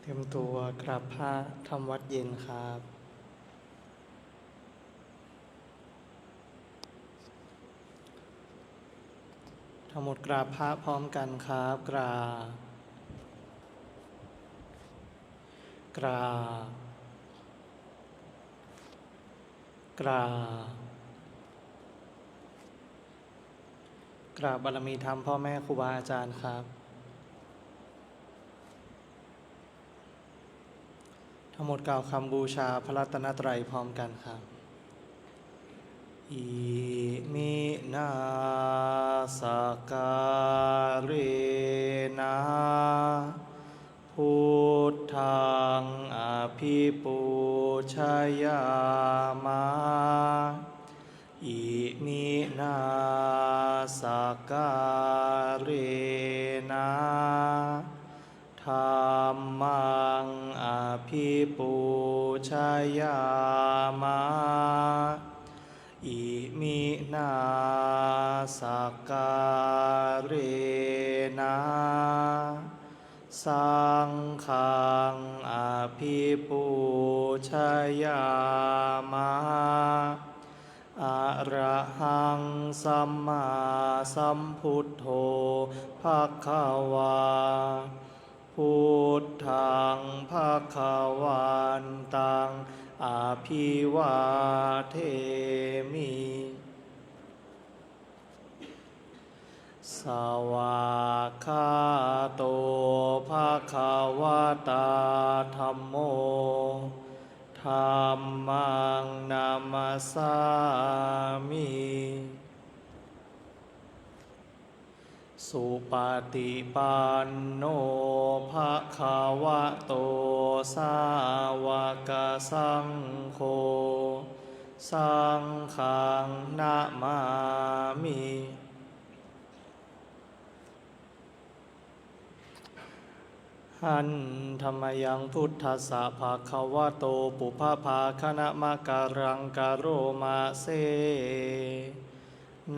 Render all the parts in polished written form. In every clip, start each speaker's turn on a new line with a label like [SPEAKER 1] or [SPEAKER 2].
[SPEAKER 1] เตรียมตัวกราบพระทำวัดเย็นครับ ทั้งหมดกราบพระพร้อมกันครับ กราบกราบกราบกราบบารมีธรรมพ่อแม่ครูบาอาจารย์ครับ ทั้งหมดกล่าวคำบูชาพระรัตนตรัยพร้อมกันครับ อิมินาสการนะพุทธังอภิปูชยามะอิมินาสการนะธัมมังอภิปูชยามะอิมินาสการนะสังฆังอภิปูชยามะอะระหังสัมมาสัมพุทโธภควาพุทธังภวันตังอภิวาเทมิสวากขาโตภควตาธัมโมธัมมังนามัสสามิสุปฏิปันโนภควโตสาวกสังโฆสังฆังนะมามิหันธรรมยังพุทธัสสะภะคะวะโตปุพพภาคณมะการังกะโรมาเซ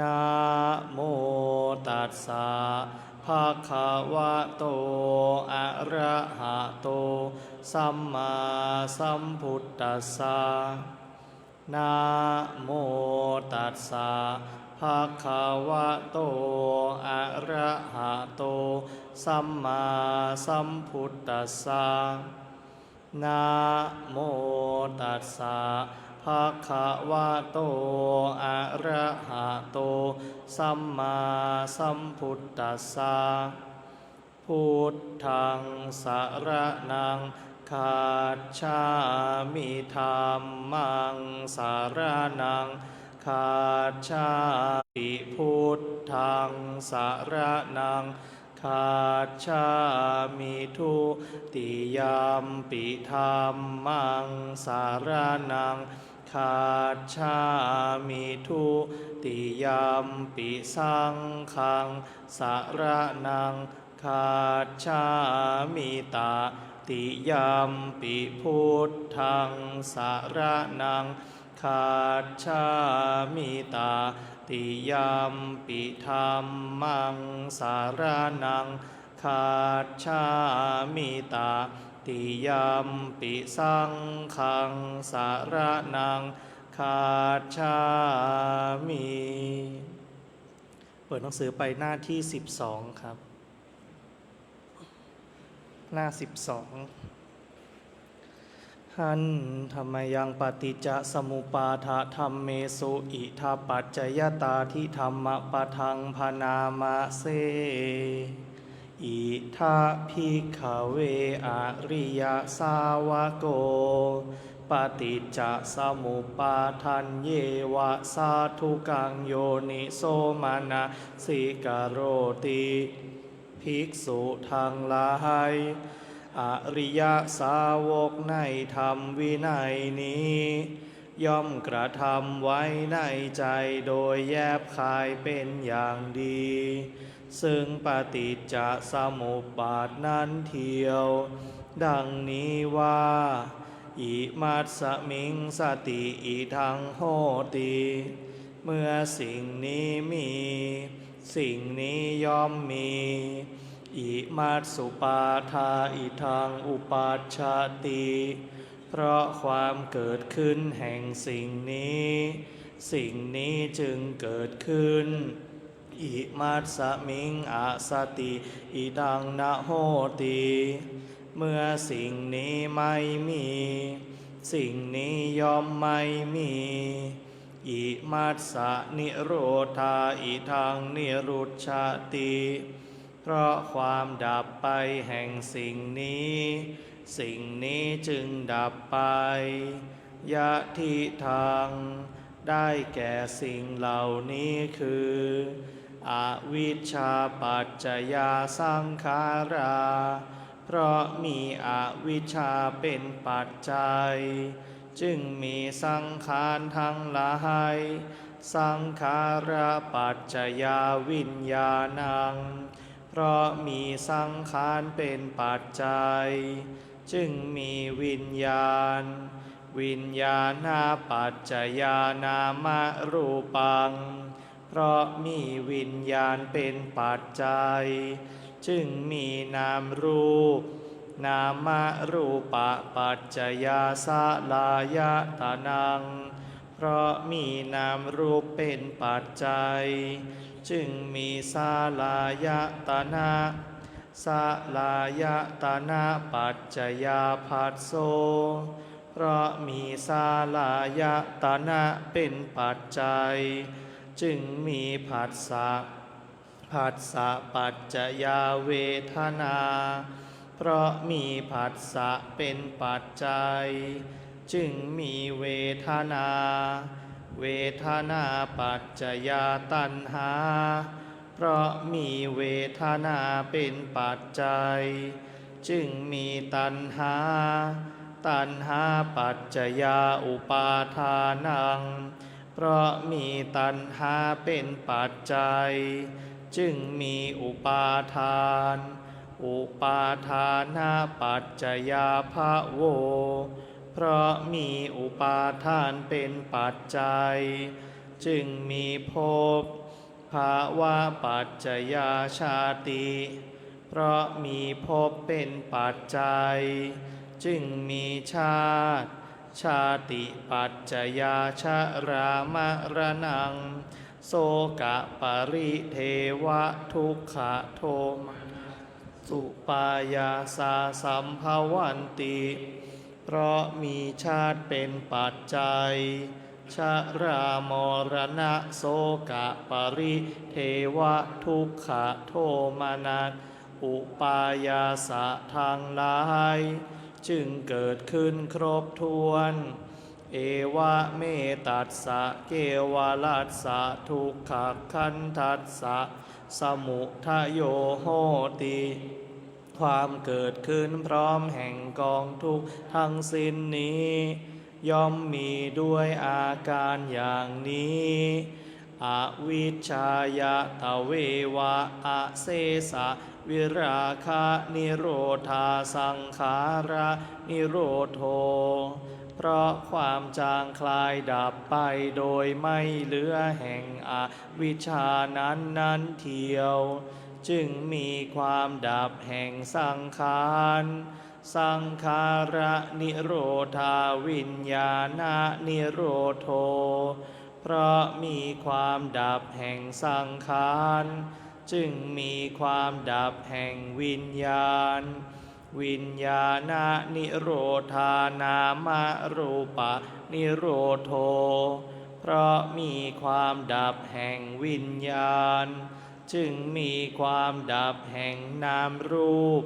[SPEAKER 1] นะโมตัสสะภะคะวะโตอะระหะโตสัมมาสัมพุทธัสสะนะโมตัสสะภะคะวะโตอะระหะโตสัมมาสัมพุทธัสสะนะโมตัสสะภะคะวะโตอะระหะโตสัมมาสัมพุทธัสสะพุทธังสรณังคัจฉามิธัมมังสรณังคัจฉามิพุทธังสรณังคัจฉามิทุติยมปิธัมมังสรณังคัจฉามิทุติยมปิสังฆังสรณังคัจฉามิตติยมปิพุทธังสรณังคัจฉามิตติยมปิธัมมังสรณังคัจฉามิตติยมปิสังฆังสรณังคัจฉามิเปิดหนังสือไปหน้าที่12ครับหน้า12หันธรรมยังปฏิจจสมุปาทะธัมเมสุอิทัปปัจจยตาทิธรรมปะทังพนามะเสอิทัภิกขเวอริยสาวโกปฏิจจสมุปาทันเยวะสาธุกังโยนิโสมานะสิกโรติภิกษุทั้งหลายอริยสาวกในธรรมวินัยนี้ย่อมกระทำไว้ในใจโดยแยบคายเป็นอย่างดีซึ่งปฏิจจสมุปบาทนั้นเทียวดังนี้ว่าอิมัสสมิงสติอิทังโหติเมื่อสิ่งนี้มีสิ่งนี้ย่อมมี อิมัตสุปาทาอิทังอุปัชชติเพราะความเกิดขึ้นแห่งสิ่งนี้สิ่งนี้จึงเกิดขึ้นอิมัตสมิงอาสติอิดังนะโหติเมื่อสิ่งนี้ไม่มีสิ่งนี้ย่อมไม่มีอิมัตสนิโรธาอิทังนิรุชชติเพราะความดับไปแห่งสิ่งนี้สิ่งนี้จึงดับไปยะทิทังได้แก่สิ่งเหล่านี้คืออวิชชาปัจจยาสังขาราเพราะมีอวิชชาเป็นปัจจัยจึงมีสังขารทั้งหลายสังขาราปัจจยาวิญญาณังเพราะมีสังขารเป็นปัจจัยจึงมีวิญญาณวิญญาณปัจจยานามรูปังเพราะมีวิญญาณเป็นปัจจัยจึงมีนามรูปนามรูปปัจจยาสลายตนังเพราะมีนามรูปเป็นปัจจัยจึงมีสลายตนะสลายตนะปัจจยาภัสโสเพราะมีสลายตนะเป็นปัจจัยจึงมีผัสสะผัสสะปัจจยาเวทนาเพราะมีผัสสะเป็นปัจจัยจึงมีเวทนาเวทนาปัจจยาตัณหาเพราะมีเวทนาเป็นปัจจัยจึงมีตัณหาตัณหาปัจจยาอุปาทานังเพราะมีตัณหาเป็นปัจจัยจึงมีอุปาทานอุปาทานาปัจจยาภโวเพราะมีอุปาทานเป็นปัจจัยจึงมีภพภาวะปัจจยาชาติเพราะมีภพเป็นปัจจัยจึงมีชาติชาติปัจจยาชรามรณังโสกะปริเทวะทุกขโทมสุปายาสาสัมภวันติเพราะมีชาติเป็นปัจจัยชรามรณะโสกะปริเทวะทุกขโทมนัสอุปายาสะทางหลายจึงเกิดขึ้นครบถ้วนเอวะเมตัสสะเกวลัสสะทุกขคันทัสสะสมุทโยโหติความเกิดขึ้นพร้อมแห่งกองทุกข์ทั้งสิ้นนี้ย่อมมีด้วยอาการอย่างนี้อวิชชายตเววะอเสสะวิราคะนิโรธาสังขาระนิโรโธเพราะความจางคลายดับไปโดยไม่เหลือแห่งอวิชชานั้นเทียวจึงมีความดับแห่งสังขารสังขาระนิโรธาวิญญาณนิโรโธเพราะมีความดับแห่งสังขารจึงมีความดับแห่งวิญญาณวิญญาณนิโรธานามรูปนิโรโธเพราะมีความดับแห่งวิญญาณจึงมีความดับแห่งนามรูป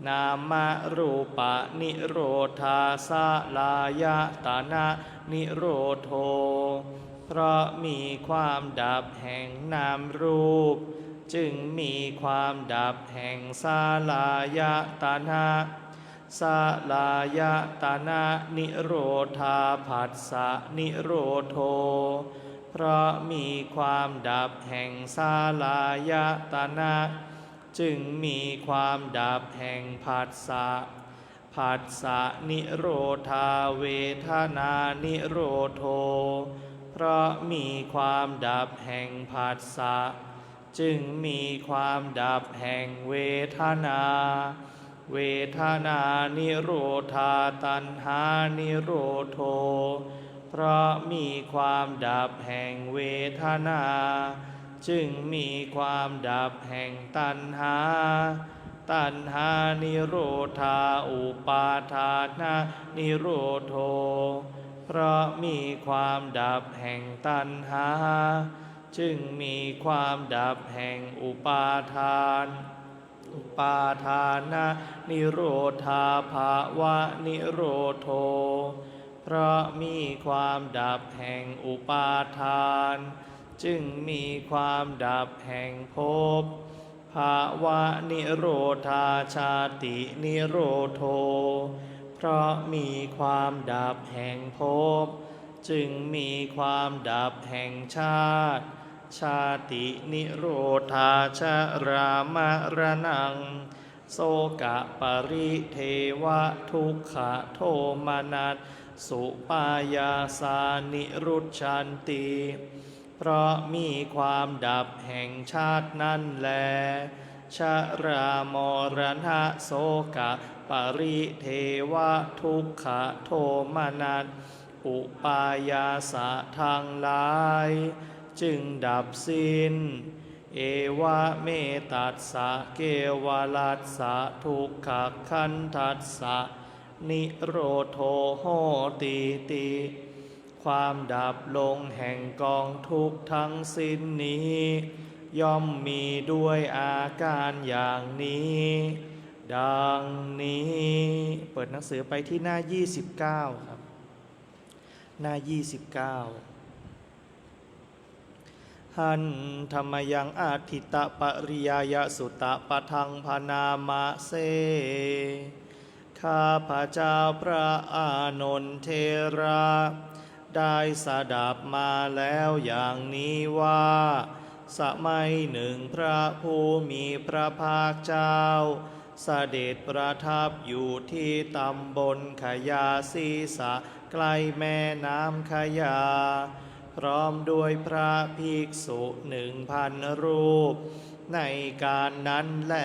[SPEAKER 1] นามรูปนิโรธาสลายตนะนิโรโธเพราะมีความดับแห่งนามรูปจึงมีความดับแห่งสลายตนะสลายตนะนิโรธาผัสสะนิโรโธเพราะมีความดับแห่งสลายตนะจึงมีความดับแห่งผัสสะผัสสะนิโรธาเวทนานิโรโธเพราะมีความดับแห่งผัสสะ จึงมีความดับแห่งเวทนา เวทนานิโรธาตัณหานิโรโธเพราะมีความดับแห่งเวทนา จึงมีความดับแห่งตัณหา ตัณหานิโรธาอุปาทานะนิโรโธเพราะมีความดับแห่งตัณหา จึงมีความดับแห่งอุปาทาน อุปาทานะนิโรธาภาวะนิโรโธเพราะมีความดับแห่งอุปาทาน จึงมีความดับแห่งภพ ภาวะนิโรธาชาตินิโรโธเพราะมีความดับแห่งภพ จึงมีความดับแห่งชาติ ชาตินิโรธาชรามรณัง โสกะปริเทวะทุกขโทมนัสสุปายาสานิรุชชันติเพราะมีความดับแห่งชาตินั่นแลชรามรณะโสกะปริเทวะทุกขโทมนัสอุปายาสะทางหลายจึงดับสิ้นเอวะเมตัสสะเกวลัสสะทุกขคันทัสสะนิโรโธโหติติความดับลงแห่งกองทุกข์ทั้งสิ้นนี้ย่อมมีด้วยอาการอย่างนี้ดังนี้เปิดหนังสือไปที่หน้า29ครับหน้า29หันธรรมยังอาทิตะปริยายสุตะปะทังพนามะเสข้าพระเจ้าพระอานนท์เทระได้สดับมาแล้วอย่างนี้ว่าสมัยหนึ่งพระผู้มีพระภาคเจ้าเสด็จประทับอยู่ที่ตำบลขยาศีสะใกล้แม่น้ำขยาพร้อมด้วยพระภิกษุ1,000 รูปในการนั้นแล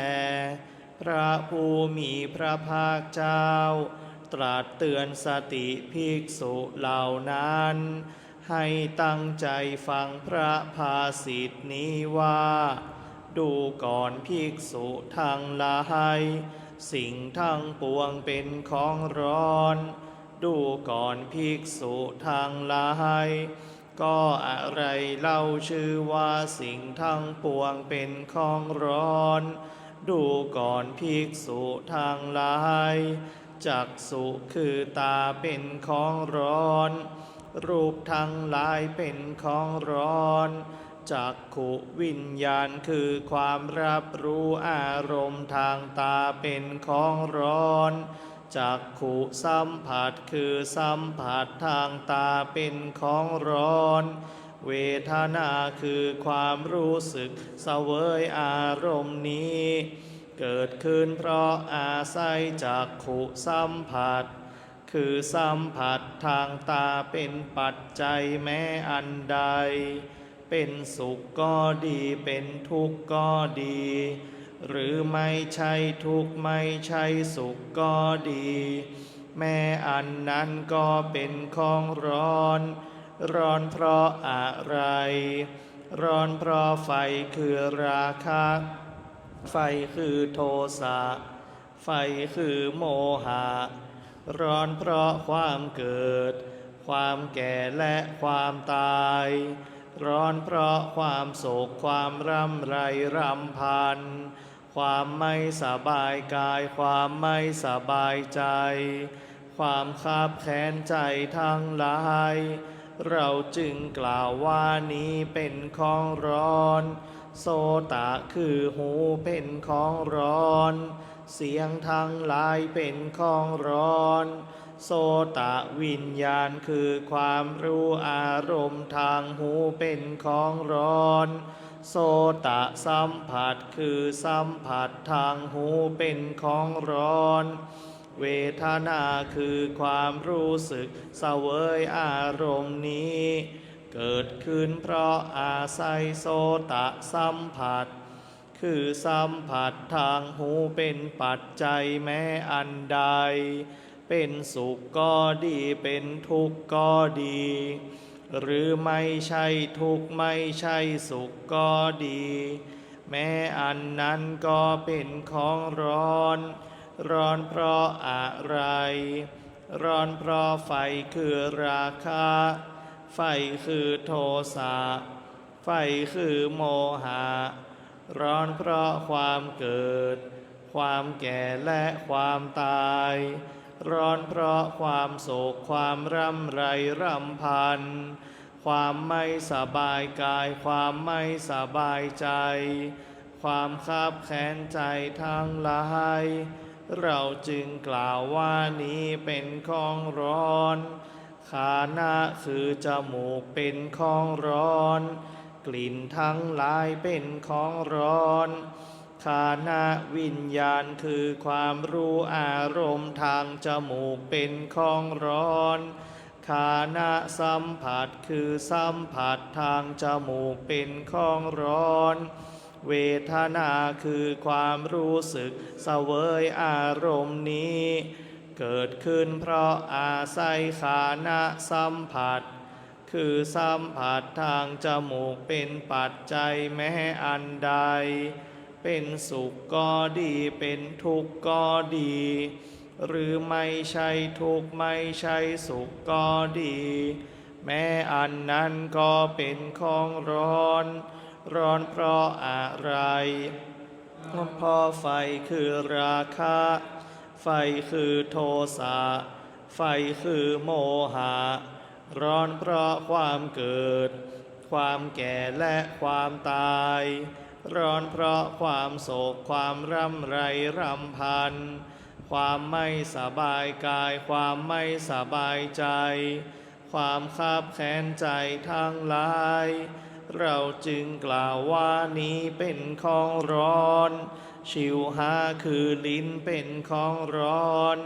[SPEAKER 1] พระผู้มีพระภาคเจ้าตรัสเตือนสติภิกษุเหล่านั้นให้ตั้งใจฟังพระภาษิตนี้ว่าดูก่อนภิกษุทั้งหลายสิ่งทั้งปวงเป็นของร้อนดูก่อนภิกษุทั้งหลายก็อะไรเล่าชื่อว่าสิ่งทั้งปวงเป็นของร้อนดูก่อนภิกษุทั้งหลายจักษุคือตาเป็นของร้อนรูปทั้งหลายเป็นของร้อนจักขุวิญญาณคือความรับรู้อารมณ์ทางตาเป็นของร้อนจักขุสัมผัสคือสัมผัสทางตาเป็นของร้อนเวทนาคือความรู้สึกเสวยอารมณ์นี้เกิดขึ้นเพราะอาศัยจักขุสัมผัสคือสัมผัสทางตาเป็นปัจจัยแม้อันใดเป็นสุขก็ดีเป็นทุกข์ก็ดีหรือไม่ใช่ทุกข์ไม่ใช่สุขก็ดีแม้อันนั้นก็เป็นของร้อนร้อนเพราะอะไรร้อนเพราะไฟคือราคะไฟคือโทสะไฟคือโมหะร้อนเพราะความเกิดความแก่และความตายร้อนเพราะความโศกความร่ำไรรำพันความไม่สบายกายความไม่สบายใจความคับแค้นใจทั้งหลายเราจึงกล่าวว่านี้เป็นของร้อนโสตะคือหูเป็นของร้อนเสียงทั้งหลายเป็นของร้อนโสตะวิญญาณคือความรู้อารมณ์ทางหูเป็นของร้อนโสตะสัมผัสคือสัมผัสทางหูเป็นของร้อนเวทนาคือความรู้สึกเสวยอารมณ์นี้ เกิดขึ้นเพราะอาศัยโสตสัมผัสคือสัมผัสทางหูเป็นปัจจัยแม้อันใดเป็นสุขก็ดีเป็นทุกข์ก็ดีหรือไม่ใช่ทุกข์ไม่ใช่สุขก็ดีแม้อันนั้นก็เป็นของร้อนร้อนเพราะอะไรร้อนเพราะไฟคือราคะไฟคือโทสะไฟคือโมหะร้อนเพราะความเกิดความแก่และความตายร้อนเพราะความโศกความร่ำไรรำพันความไม่สบายกายความไม่สบายใจความคับแค้นใจทั้งหลายเราจึงกล่าวว่านี้เป็นของร้อนขานะคือจมูกเป็นของร้อนกลิ่นทั้งหลายเป็นของร้อนขานะวิญญาณคือความรู้อารมณ์ทางจมูกเป็นของร้อนขานะสัมผัสคือสัมผัสทางจมูกเป็นของร้อนเวทนาคือความรู้สึกเสวยอารมณ์นี้เกิดขึ้นเพราะอาศัยขานะสัมผัสคือสัมผัสทางจมูกเป็นปัจจัยแม้อันใดเป็นสุขก็ดีเป็นทุกข์ก็ดีหรือไม่ใช่ทุกข์ไม่ใช่สุขก็ดีแม้อันนั้นก็เป็นของร้อนร้อนเพราะอะไรเพราะไฟคือราคะไฟคือโทสะไฟคือโมหะร้อนเพราะความเกิดความแก่และความตายร้อนเพราะความโศกความร่ำไรรำพันความไม่สบายกายความไม่สบายใจความคับแค้นใจทั้งหลายเราจึงกล่าวว่านี้เป็นของร้อนชิวหาคือลิ้นเป็นของร้อน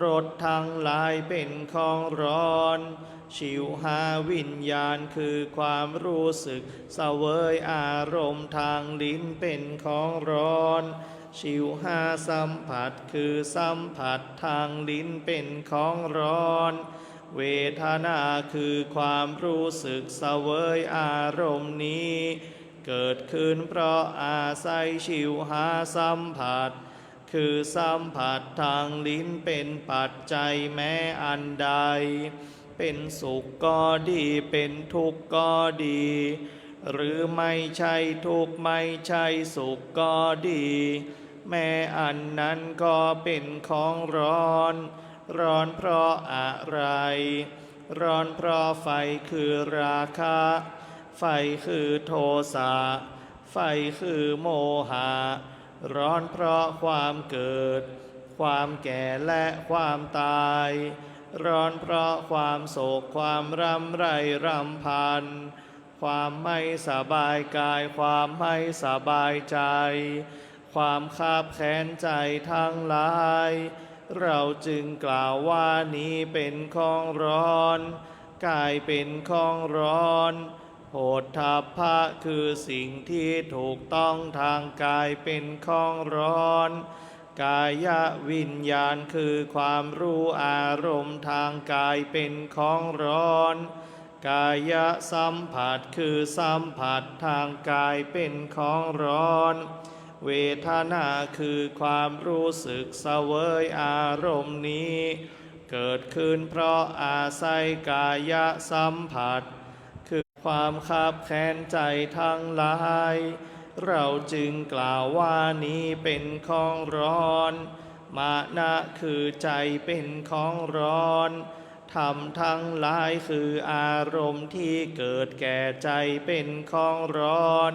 [SPEAKER 1] รสทั้งหลายเป็นของร้อนชิวหาวิญญาณคือความรู้สึกเสวยอารมณ์ทางลิ้นเป็นของร้อนชิวหาสัมผัสคือสัมผัสทางลิ้นเป็นของร้อนเวทนาคือความรู้สึกเสวยอารมณ์นี้เกิดขึ้นเพราะอาศัยชิวหาสัมผัสคือสัมผัสทางลิ้นเป็นปัจจัยแม้อันใดเป็นสุขก็ดีเป็นทุกข์ก็ดีหรือไม่ใช่ทุกข์ไม่ใช่สุขก็ดีแม้อันนั้นก็เป็นของร้อนร้อนเพราะอะไรร้อนเพราะไฟคือราคะไฟคือโทสะไฟคือโมหะร้อนเพราะความเกิดความแก่และความตายร้อนเพราะความโศกความร่ำไรรำพันความไม่สบายกายความไม่สบายใจความคับแค้นใจทั้งหลายเราจึงกล่าวว่านี้เป็นของร้อนกายเป็นของร้อนโผฏฐัพพะคือสิ่งที่ถูกต้องทางกายเป็นของร้อนกายวิญญาณคือความรู้อารมณ์ทางกายเป็นของร้อนกายสัมผัสคือสัมผัสทางกายเป็นของร้อนเวทนาคือความรู้สึกเสวยอารมณ์นี้เกิดขึ้นเพราะอาศัยกายสัมผัสคือความคับแค้นใจทั้งหลายเราจึงกล่าวว่านี้เป็นของร้อนมานะคือใจเป็นของร้อนธรรมทั้งหลายคืออารมณ์ที่เกิดแก่ใจเป็นของร้อน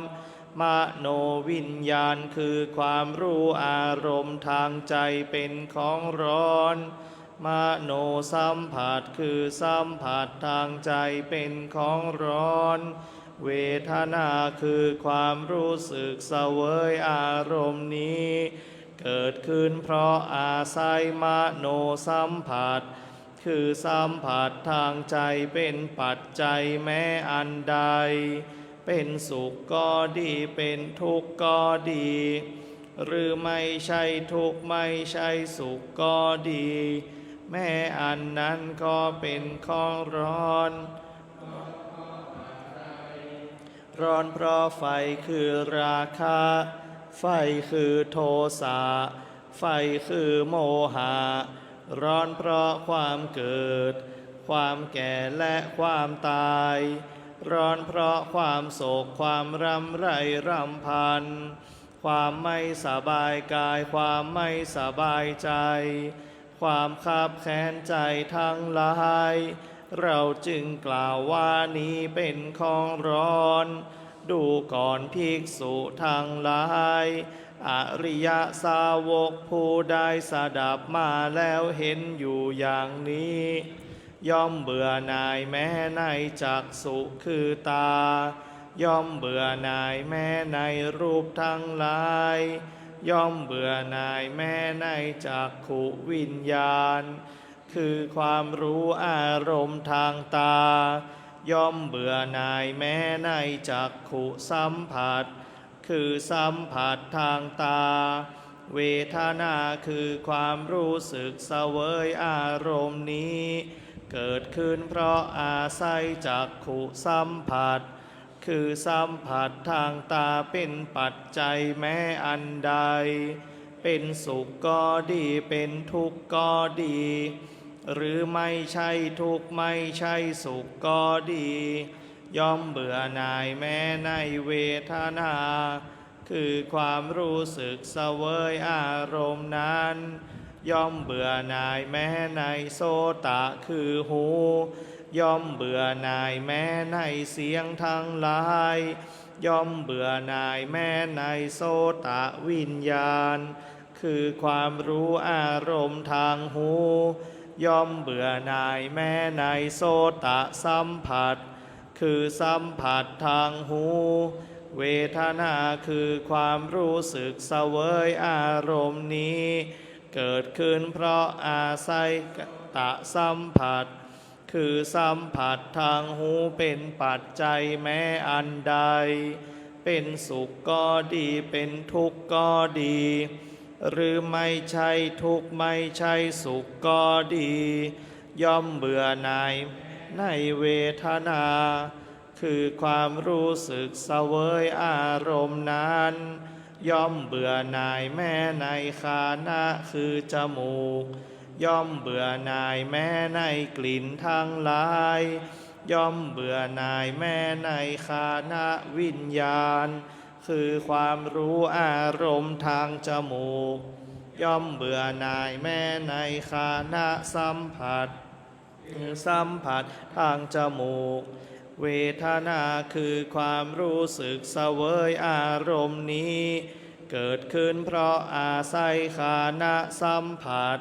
[SPEAKER 1] มโนวิญญาณคือความรู้อารมณ์ทางใจเป็นของร้อนมโนสัมผัสคือสัมผัสทางใจเป็นของร้อนเวทนาคือความรู้สึกเสวยอารมณ์นี้เกิดขึ้นเพราะอาศัยมโนสัมผัส คือสัมผัสทางใจเป็นปัจจัยแม้อันใดเป็นสุขก็ดีเป็นทุกข์ก็ดีหรือไม่ใช่ทุกข์ไม่ใช่สุขก็ดีแม้อันนั้นก็เป็นของร้อนร้อนเพราะไฟคือราคะไฟคือโทสะไฟคือโมหะร้อนเพราะความเกิดความแก่และความตายร้อนเพราะความโศกความรำไรรำพันความไม่สบายกายความไม่สบายใจความคับแค้นใจทั้งหลายเราจึงกล่าวว่านี้เป็นของร้อนดูก่อนภิกษุทั้งหลายอริยสาวกผู้ได้สดับมาแล้วเห็นอยู่อย่างนี้ย่อมเบื่อหน่ายแม้ในจักษุคือตาย่อมเบื่อหน่ายแม้ในรูปทั้งหลายย่อมเบื่อหน่ายแม้ในจักขุวิญญาณคือความรู้อารมณ์ทางตาย่อมเบื่อหน่ายแม้ในจักขุสัมผัสคือสัมผัสทางตาเวทนาคือความรู้สึกเสวยอารมณ์นี้เกิดขึ้นเพราะอาศัยจักขุสัมผัสคือสัมผัสทางตาเป็นปัจจัยแม้อันใดเป็นสุขก็ดีเป็นทุกข์ก็ดีหรือไม่ใช่ทุกข์ไม่ใช่สุขก็ดีย่อมเบื่อหน่ายแม้ในเวทนาคือความรู้สึกเสวยอารมณ์นั้นย่อมเบื่อหน่ายแม้ในโสตะคือหูย่อมเบื่อหน่ายแม้ในเสียงทั้งหลายย่อมเบื่อหน่ายแม้ในโสตะวิญญาณคือความรู้อารมณ์ทางหูย่อมเบื่อหน่ายแม้ในโสตะสัมผัสคือสัมผัสทางหูเวทนาคือความรู้สึกเสวยอารมณ์นี้เกิดขึ้นเพราะอาศัยตะสัมผัสคือสัมผัสทางหูเป็นปัจจัยแม้อันใดเป็นสุขก็ดีเป็นทุกข์ก็ดีหรือไม่ใช่ทุกข์ไม่ใช่สุขก็ดีย่อมเบื่อหน่ายในเวทนาคือความรู้สึกเสวยอารมณ์นั้นย่อมเบื่อหน่ายแม้ในฆานะคือจมูกย่อมเบื่อหน่ายแม้ในกลิ่นทั้งหลายย่อมเบื่อหน่ายแม้ในฆานะวิญญาณคือความรู้อารมณ์ทางจมูกย่อมเบื่อหน่ายแม้ในฆานะสัมผัสทางจมูกเวทนาคือความรู้สึกเสวยอารมณ์นี้เกิดขึ้นเพราะอาศัยฆานะสัมผัส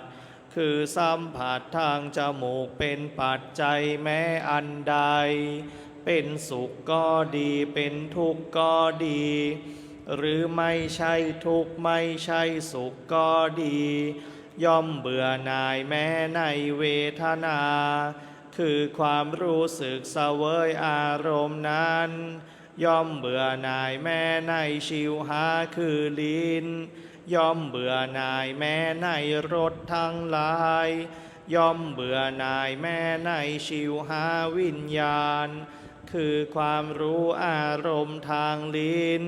[SPEAKER 1] คือสัมผัสทางจมูกเป็นปัจจัยแม้อันใดเป็นสุขก็ดีเป็นทุกข์ก็ดีหรือไม่ใช่ทุกข์ไม่ใช่สุขก็ดีย่อมเบื่อหน่ายแม้ในเวทนาคือความรู้สึกเสวยอารมณ์นั้นย่อมเบื่อหน่ายแม้ในชิวหาคือลิ้นย่อมเบื่อหน่ายแม้ในรสทั้งหลายย่อมเบื่อหน่ายแม้ในชิวหาวิญญาณคือความรู้อารมณ์ทางลิ้น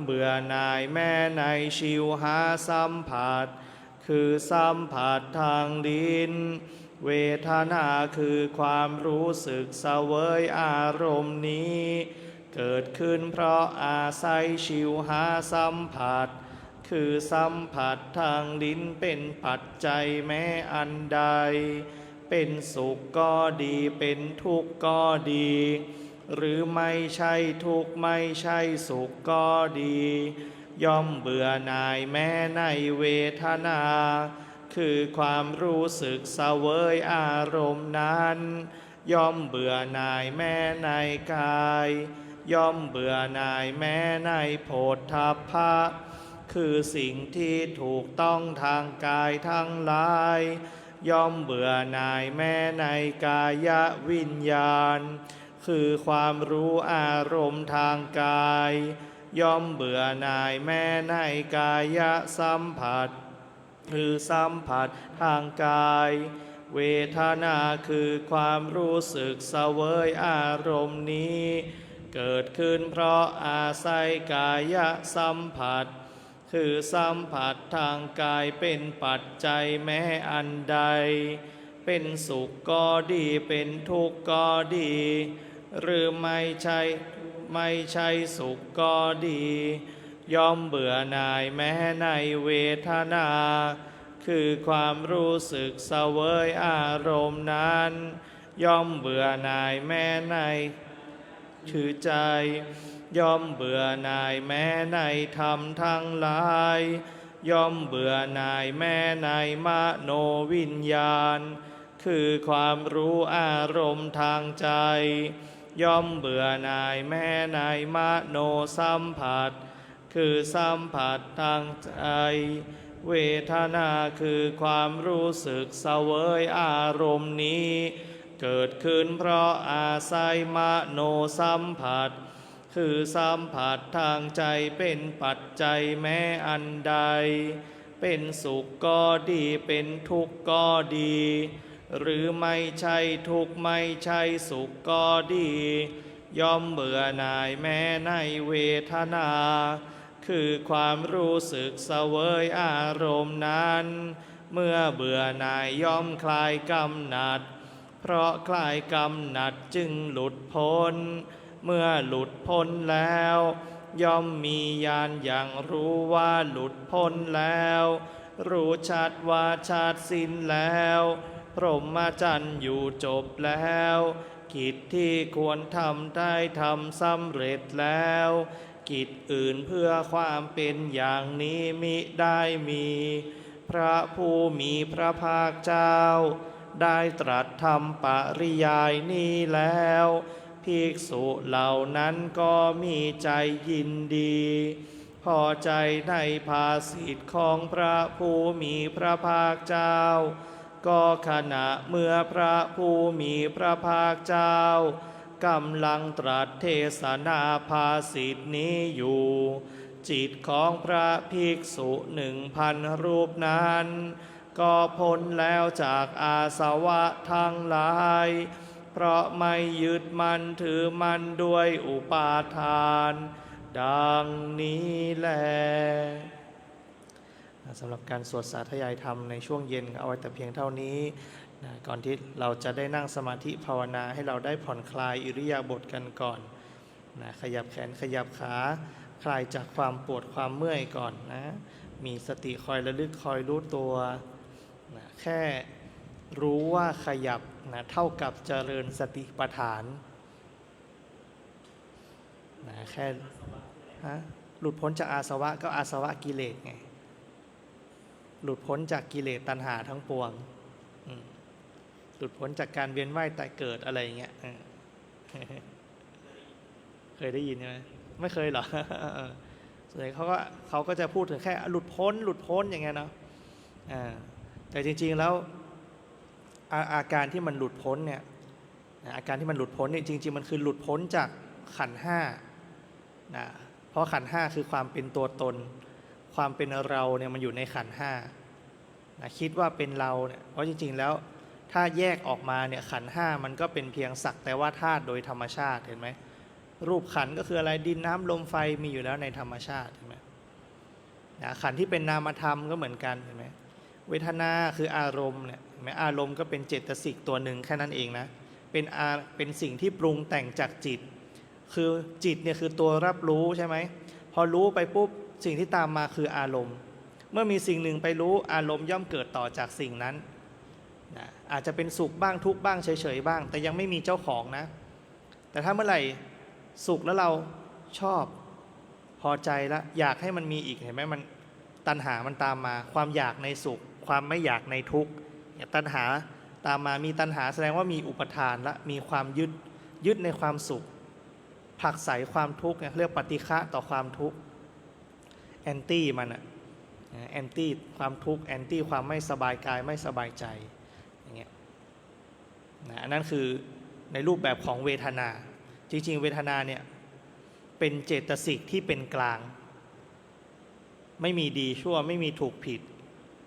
[SPEAKER 1] เบื่อหน่ายแม้ในชิวหาสัมผัสคือสัมผัสทางลิ้นเวทนาคือความรู้สึกเสวยอารมณ์นี้เกิดขึ้นเพราะอาศัยชิวหาสัมผัสคือสัมผัสทางลิ้นเป็นปัจจัยแม้อันใดเป็นสุขก็ดีเป็นทุกข์ก็ดีหรือไม่ใช่ทุกข์ไม่ใช่สุขก็ดีย่อมเบื่อหน่ายแม้ในเวทนาคือความรู้สึกเสวยอารมณ์นั้นย่อมเบื่อหน่ายแม้ในกายย่อมเบื่อหน่ายแม้ในโผฏฐัพพะคือสิ่งที่ถูกต้องทางกายทั้งหลาย ย่อมเบื่อหน่ายแม้ในกายวิญญาณคือความรู้อารมณ์ทางกายย่อมเบื่อหน่ายแม้ในกายสัมผัสคือสัมผัสทางกายเวทนาคือความรู้สึกเสวยอารมณ์นี้เกิดขึ้นเพราะอาศัยกายสัมผัสคือสัมผัสทางกายเป็นปัจจัยแม้อันใดเป็นสุขก็ดีเป็นทุกข์ก็ดีหรือไม่ใช่สุขก็ดีย่อมเบื่อหน่ายแม้ในเวทนาคือความรู้สึกเสวยอารมณ์นั้นย่อมเบื่อหน่ายแม้ในคือใจย่อมเบื่อหน่ายแม้ในธรรมทั้งหลายย่อมเบื่อหน่ายแม้ในมโนวิญญาณคือความรู้อารมณ์ทางใจย่อมเบื่อหน่ายแม้ในมโนสัมผัสคือสัมผัสทางใจเวทนาคือความรู้สึกเสวยอารมณ์นี้เกิดขึ้นเพราะอาศัยมโนสัมผัสคือสัมผัสทางใจเป็นปัจจัยแม้อันใดเป็นสุขก็ดีเป็นทุกข์ก็ดีหรือไม่ใช่ทุกข์ไม่ใช่สุขก็ดีย่อมเบื่อหน่ายแม้ในเวทนาคือความรู้สึกเสวยอารมณ์นั้นเมื่อเบื่อหน่ายย่อมคลายกำหนัดเพราะคลายกำหนัดจึงหลุดพ้นเมื่อหลุดพ้นแล้วย่อมมีญาณอย่างรู้ว่าหลุดพ้นแล้วรู้ชัดว่าชาติสิ้นแล้วพรหมจรรย์อยู่จบแล้วกิจที่ควรทำได้ทำสำเร็จแล้วกิจอื่นเพื่อความเป็นอย่างนี้มิได้มีพระผู้มีพระภาคเจ้าได้ตรัสธรรมปริยายนี้แล้วภิกษุเหล่านั้นก็มีใจยินดีพอใจในภาสิทธิของพระผู้มีพระภาคเจ้าก็ขณะเมื่อพระผู้มีพระภาคเจ้ากำลังตรัสเทศนาภาสิทธินี้อยู่จิตของพระภิกษุ1,000 รูปนั้นก็พ้นแล้วจากอาสวะทั้งหลายเพราะไม่ยึดมั่นถือมั่นด้วยอุปาทานดังนี้แลสำหรับการสวดสาธยายธรรมในช่วงเย็นเอาไว้แต่เพียงเท่านี้ก่อนที่เราจะได้นั่งสมาธิภาวนาให้เราได้ผ่อนคลายอิริยาบถกันก่อนขยับแขนขยับขาคลายจากความปวดความเมื่อยก่อนนะมีสติคอยระลึกคอยรู้ตัวแค่รู้ว่าขยับเท่ากับเจริญสติปัฏฐานแค่หลุดพ้นจากอาสวะก็อาสวะกิเลสไงหลุดพ้นจากกิเลสตัณหาทั้งปวงหลุดพ้นจากการเวียนว่ายตายเกิดอะไรอย่างเงี้ยเคยได้ยินไหมไม่เคยหรอส่วนใหญ่เขาก็จะพูดถึงแค่หลุดพ้นอย่างเงี้ยเนาะแต่จริงๆแล้วอาการที่มันหลุดพ้นเนี่ยอาการที่มันหลุดพ้นเนี่ยจริงๆมันคือหลุดพ้นจากขันธ์ห้าเพราะขันธ์ห้าคือความเป็นตัวตนความเป็นเราเนี่ยมันอยู่ในขันธ์ห้าคิดว่าเป็นเราเนี่ยเพราะจริงๆแล้วถ้าแยกออกมาเนี่ยขันธ์ห้ามันก็เป็นเพียงสักแต่ว่าธาตุโดยธรรมชาติเห็นไหมรูปขันธ์ก็คืออะไรดินน้ำลมไฟมีอยู่แล้วในธรรมชาติเห็นไหมขันธ์ที่เป็นนามธรรมก็เหมือนกันเห็นไหมเวทนาคืออารมณ์เนี่ยอารมณ์ก็เป็นเจตสิกตัวหนึ่งแค่นั้นเองนะเป็นสิ่งที่ปรุงแต่งจากจิตคือจิตเนี่ยคือตัวรับรู้ใช่ไหมพอรู้ไปปุ๊บสิ่งที่ตามมาคืออารมณ์เมื่อมีสิ่งหนึ่งไปรู้อารมณ์ย่อมเกิดต่อจากสิ่งนั้นอาจจะเป็นสุขบ้างทุกข์บ้างเฉยๆบ้างแต่ยังไม่มีเจ้าของนะแต่ถ้าเมื่อไหร่สุขแล้วเราชอบพอใจแล้วอยากให้มันมีอีกเห็นไหมมันตัณหามันตามมาความอยากในสุขความไม่อยากในทุกข์ตัณหาตามมามีตัณหาแสดงว่ามีอุปทานและมีความยึดในความสุขผลักไสความทุกข์เรียกปฏิฆะต่อความทุกข์แอนตี้มันแอนตี้ความทุกข์แอนตี้ความไม่สบายกายไม่สบายใจ อย่างเงี้ยนะอันนั้นคือในรูปแบบของเวทนาจริงๆเวทนาเนี่ยเป็นเจตสิกที่เป็นกลางไม่มีดีชั่วไม่มีถูกผิด